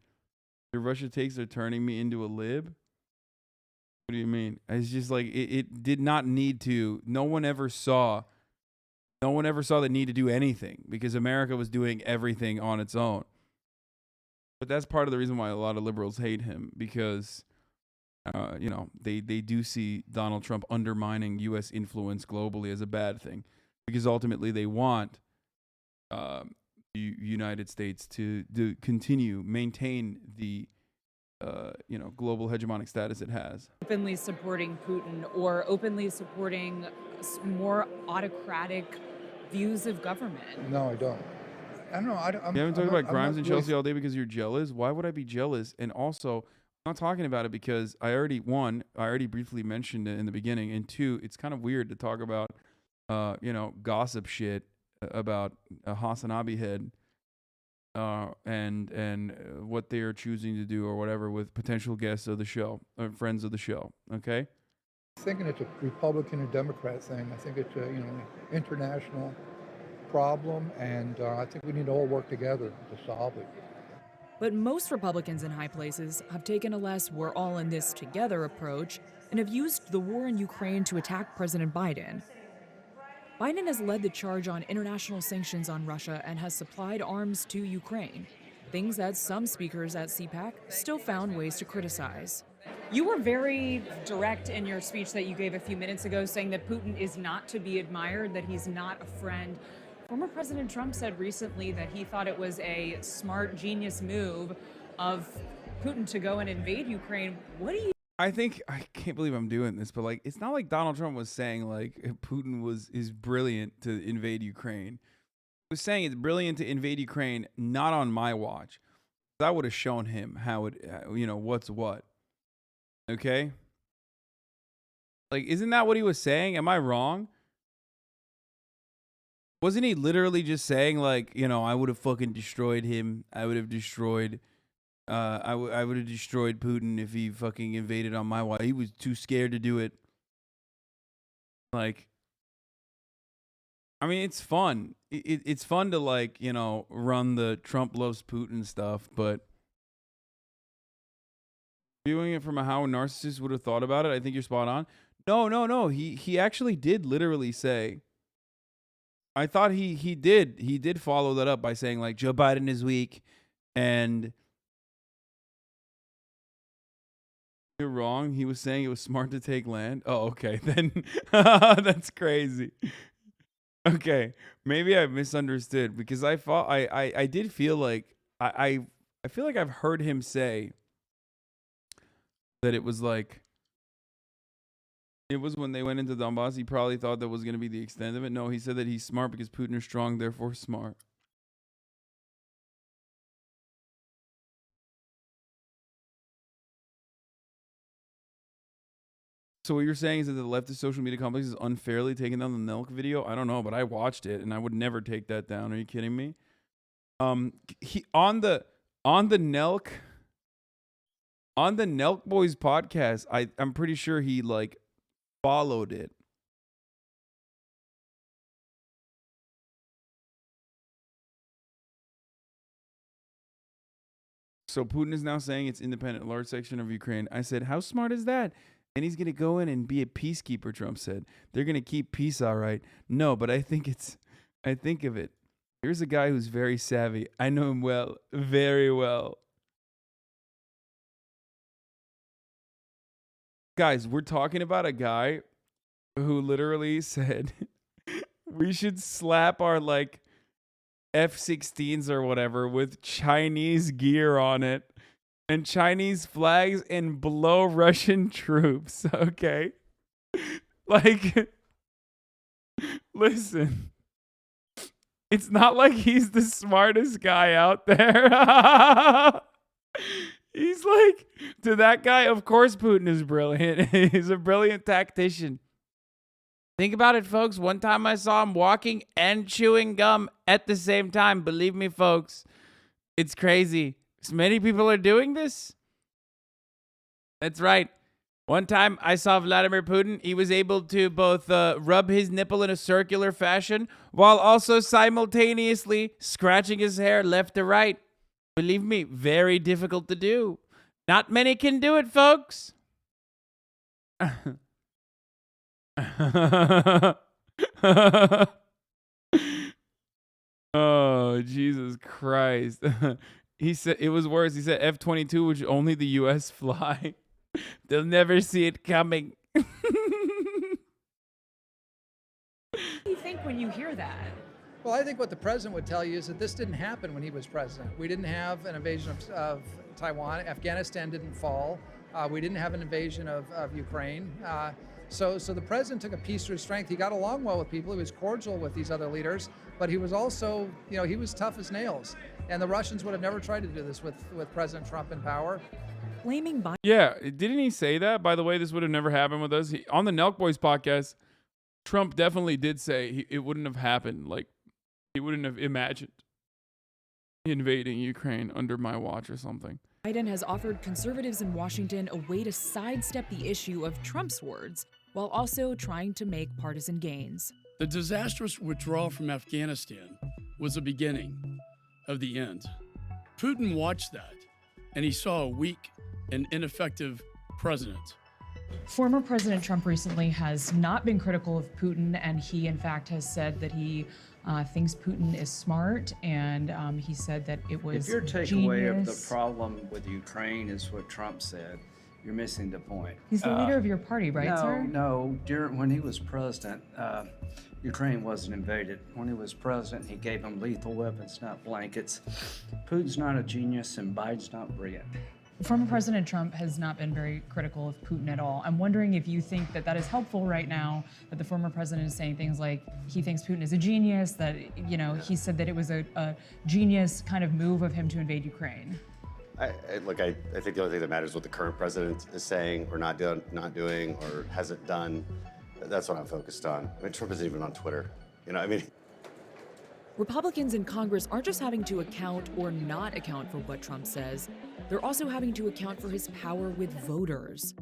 [SPEAKER 1] The Russia takes are turning me into a lib. What do you mean? It's just like it did not need to. No one ever saw the need to do anything because America was doing everything on its own. But that's part of the reason why a lot of liberals hate him, because they do see Donald Trump undermining U.S. influence globally as a bad thing, because ultimately they want the United States to maintain the global hegemonic status it has.
[SPEAKER 23] Openly supporting Putin or openly supporting more autocratic views of government.
[SPEAKER 8] No, I don't. I don't know.
[SPEAKER 1] You haven't talked about Grimes and Chelsea all day because you're jealous? Why would I be jealous? And also, I'm not talking about it because I already briefly mentioned it in the beginning, and two, it's kind of weird to talk about, gossip shit about a HasanAbi head, and what they are choosing to do or whatever with potential guests of the show, or friends of the show. Okay.
[SPEAKER 8] Thinking it's a Republican or Democrat thing. I think it's a international problem, and I think we need to all work together to solve it.
[SPEAKER 14] But most Republicans in high places have taken a less we're all in this together approach and have used the war in Ukraine to attack President Biden. Biden has led the charge on international sanctions on Russia and has supplied arms to Ukraine, things that some speakers at CPAC still found ways to criticize.
[SPEAKER 23] You were very direct in your speech that you gave a few minutes ago, saying that Putin is not to be admired, that he's not a friend. Former President Trump said recently that he thought it was a smart, genius move of Putin to go and invade Ukraine. What do you...
[SPEAKER 1] I can't believe I'm doing this, but like, it's not like Donald Trump was saying like Putin is brilliant to invade Ukraine. He was saying it's brilliant to invade Ukraine, not on my watch. I would have shown him how it, what's what. Okay? Like, isn't that what he was saying? Am I wrong? Wasn't he literally just saying like, I would have fucking destroyed him. I would have destroyed I would have destroyed Putin if he fucking invaded on my watch. He was too scared to do it. Like, I mean, it's fun. It's fun to like, run the Trump loves Putin stuff, but viewing it from how a narcissist would have thought about it, I think you're spot on. No. He actually did literally say, I thought he did follow that up by saying like Joe Biden is weak and you're wrong. He was saying it was smart to take land. Oh, okay. Then that's crazy. Okay. Maybe I misunderstood because I thought I did feel like I feel like I've heard him say that it was like it was when they went into Donbass, he probably thought that was going to be the extent of it. No, he said that he's smart because Putin is strong, therefore smart. So what you're saying is that the leftist social media complex is unfairly taking down the Nelk video? I don't know, but I watched it and I would never take that down. Are you kidding me? He on the Nelk Boys podcast, I'm pretty sure he like followed it. So Putin is now saying it's independent, large section of Ukraine. I said, how smart is that? And he's going to go in and be a peacekeeper, Trump said. They're going to keep peace, all right. No, but I think of it. Here's a guy who's very savvy. I know him well, very well. Guys, we're talking about a guy who literally said we should slap our like F-16s or whatever with Chinese gear on it and Chinese flags and blow Russian troops. Okay. Like, listen, it's not like he's the smartest guy out there. He's like, to that guy, of course Putin is brilliant. He's a brilliant tactician. Think about it, folks. One time I saw him walking and chewing gum at the same time. Believe me, folks, it's crazy. So many people are doing this. That's right. One time I saw Vladimir Putin. He was able to both rub his nipple in a circular fashion while also simultaneously scratching his hair left to right. Believe me, very difficult to do. Not many can do it, folks. Oh, Jesus Christ. He said it was worse. He said F-22, which only the U.S. fly. They'll never see it coming.
[SPEAKER 23] What do you think when you hear that?
[SPEAKER 9] Well, I think what the president would tell you is that this didn't happen when he was president. We didn't have an invasion of Taiwan. Afghanistan didn't fall. We didn't have an invasion of Ukraine. So the president took a piece to his strength. He got along well with people. He was cordial with these other leaders, but he was also, he was tough as nails. And the Russians would have never tried to do this with President Trump in power.
[SPEAKER 14] Blaming Biden.
[SPEAKER 1] Yeah, didn't he say that? By the way, this would have never happened with us. On the Nelk Boys podcast, Trump definitely did say it wouldn't have happened. Like, he wouldn't have imagined invading Ukraine under my watch or something.
[SPEAKER 14] Biden has offered conservatives in Washington a way to sidestep the issue of Trump's words while also trying to make partisan gains.
[SPEAKER 10] The disastrous withdrawal from Afghanistan was the beginning of the end. Putin watched that, and he saw a weak and ineffective president.
[SPEAKER 23] Former President Trump recently has not been critical of Putin, and he, in fact, has said that he thinks Putin is smart, and he said that it was
[SPEAKER 15] If your takeaway of the
[SPEAKER 23] genius.
[SPEAKER 15] problem with Ukraine is what Trump said, you're missing the point.
[SPEAKER 23] He's the leader of your party, right,
[SPEAKER 15] no,
[SPEAKER 23] sir?
[SPEAKER 15] No, when he was president, Ukraine wasn't invaded. When he was president, he gave them lethal weapons, not blankets. Putin's not a genius, and Biden's not brilliant.
[SPEAKER 23] Former President Trump has not been very critical of Putin at all. I'm wondering if you think that that is helpful right now, that the former president is saying things like he thinks Putin is a genius, that, he said that it was a genius kind of move of him to invade Ukraine.
[SPEAKER 16] I think the only thing that matters is what the current president is saying or not doing or hasn't done. That's what I'm focused on. I mean, Trump isn't even on Twitter.
[SPEAKER 14] Republicans in Congress aren't just having to account or not account for what Trump says, they're also having to account for his power with voters.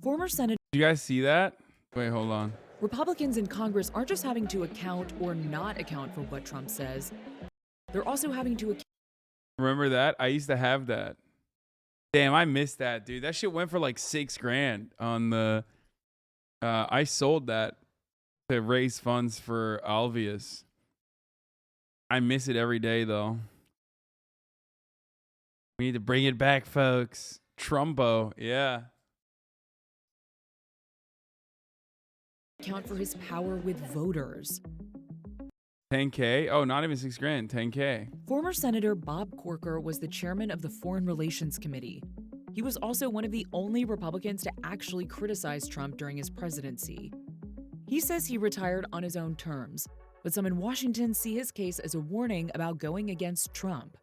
[SPEAKER 14] Former Senator.
[SPEAKER 1] Do you guys see that? Wait, hold on.
[SPEAKER 14] Republicans in Congress aren't just having to account or not account for what Trump says, they're also having to account.
[SPEAKER 1] Remember that? I used to have that. Damn, I missed that, dude. That shit went for like $6,000 on the. I sold that to raise funds for Alvius. I miss it every day, though. We need to bring it back, folks. Trumbo, yeah.
[SPEAKER 14] Account for his power with voters.
[SPEAKER 1] $10K? Oh, not even $6,000. $10K.
[SPEAKER 14] Former Senator Bob Corker was the chairman of the Foreign Relations Committee. He was also one of the only Republicans to actually criticize Trump during his presidency. He says he retired on his own terms, but some in Washington see his case as a warning about going against Trump.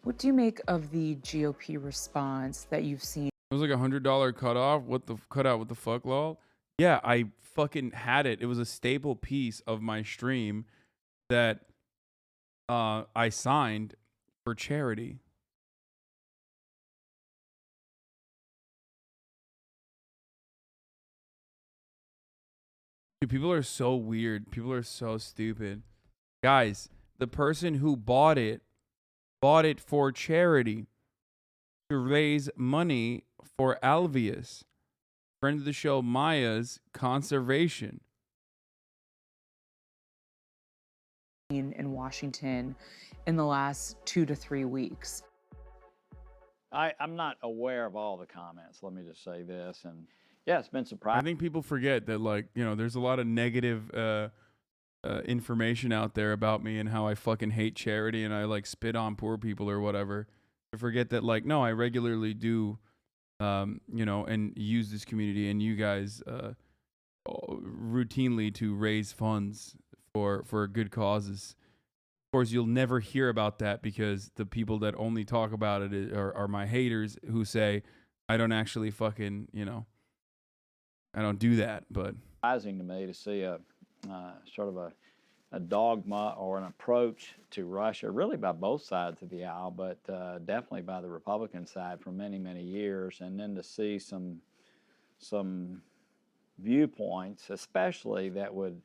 [SPEAKER 13] What do you make of the GOP response that you've seen?
[SPEAKER 1] It was like $100 cutoff. What the cutout? What the fuck, lol? Yeah, I fucking had it. It was a staple piece of my stream that I signed for charity. Dude, people are so weird. People are so stupid. Guys, the person who bought it for charity to raise money for Alvius, friend of the show Maya's conservation.
[SPEAKER 13] In Washington in the last 2 to 3 weeks?
[SPEAKER 25] I'm not aware of all the comments. Let me just say this. And yeah, it's been surprising.
[SPEAKER 1] I think people forget that, like, there's a lot of negative information out there about me and how I fucking hate charity and I like spit on poor people or whatever. To forget that, like, no, I regularly do, and use this community and you guys routinely to raise funds for good causes. Of course, you'll never hear about that because the people that only talk about it are my haters who say, I don't actually fucking, I don't do that. But
[SPEAKER 25] Surprising to me to see a sort of a dogma or an approach to Russia, really by both sides of the aisle, but definitely by the Republican side for many, many years, and then to see some viewpoints, especially that would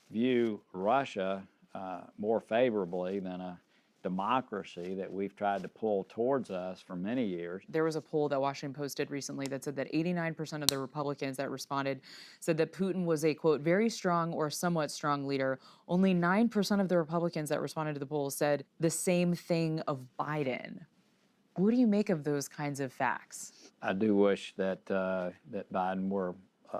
[SPEAKER 25] view Russia more favorably than a democracy that we've tried to pull towards us for many years.
[SPEAKER 23] There was a poll that Washington Post did recently that said that 89% of the Republicans that responded said that Putin was a, quote, very strong or somewhat strong leader. Only 9% of the Republicans that responded to the poll said the same thing of Biden. What do you make of those kinds of facts?
[SPEAKER 25] I do wish that that Biden were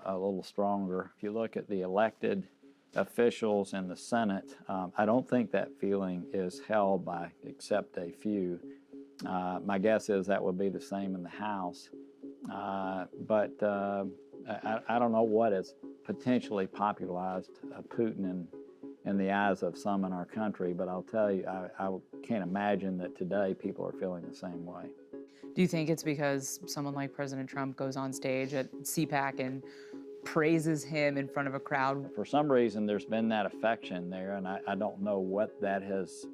[SPEAKER 25] a little stronger. If you look at the elected officials in the Senate, I don't think that feeling is held by except a few. My guess is that would be the same in the House. But I don't know what has potentially popularized Putin in the eyes of some in our country, but I'll tell you, I can't imagine that today people are feeling the same way.
[SPEAKER 23] Do you think it's because someone like President Trump goes on stage at CPAC and praises him in front of a crowd?
[SPEAKER 25] For some reason, there's been that affection there, and I don't know what that has,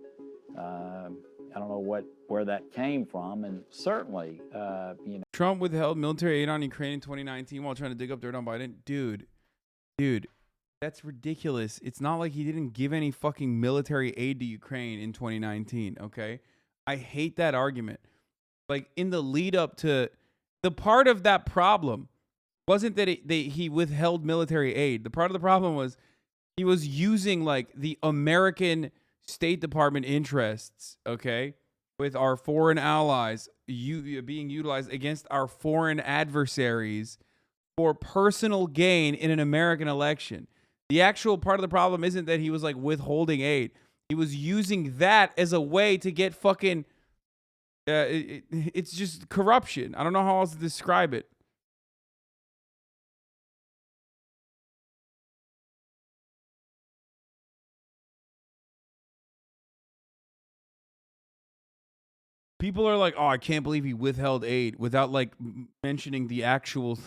[SPEAKER 25] I don't know where that came from, and certainly,
[SPEAKER 1] Trump withheld military aid on Ukraine in 2019 while trying to dig up dirt on Biden. Dude, that's ridiculous. It's not like he didn't give any fucking military aid to Ukraine in 2019, okay? I hate that argument. Like, in the lead up to, the part of that problem wasn't that he withheld military aid. The part of the problem was he was using, like, the American State Department interests, okay, with our foreign allies being utilized against our foreign adversaries for personal gain in an American election. The actual part of the problem isn't that he was, like, withholding aid. He was using that as a way to get fucking... it's just corruption. I don't know how else to describe it. People are like, oh, I can't believe he withheld aid without, like, mentioning the actual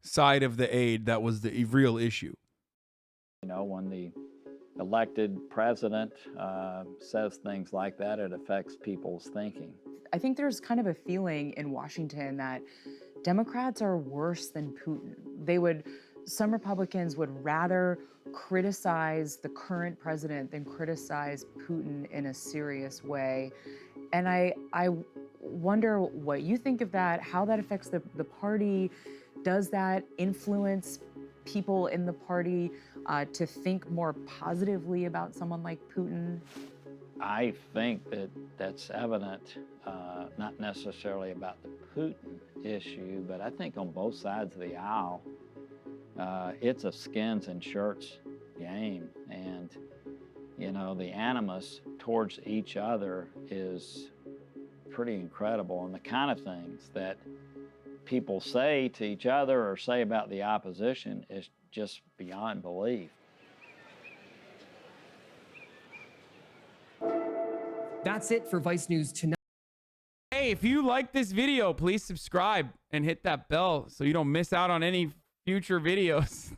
[SPEAKER 1] side of the aid that was the real issue.
[SPEAKER 25] When the elected president says things like that, it affects people's thinking.
[SPEAKER 23] I think there's kind of a feeling in Washington that Democrats are worse than Putin. Some Republicans would rather criticize the current president than criticize Putin in a serious way. And I wonder what you think of that, how that affects the party. Does that influence people in the party to think more positively about someone like Putin?
[SPEAKER 25] I think that that's evident, not necessarily about the Putin issue, but I think on both sides of the aisle, it's a skins and shirts game. And, the animus towards each other is pretty incredible. And the kind of things that people say to each other or say about the opposition is just beyond belief.
[SPEAKER 5] That's it for Vice News tonight.
[SPEAKER 1] Hey, if you like this video, please subscribe and hit that bell so you don't miss out on any future videos.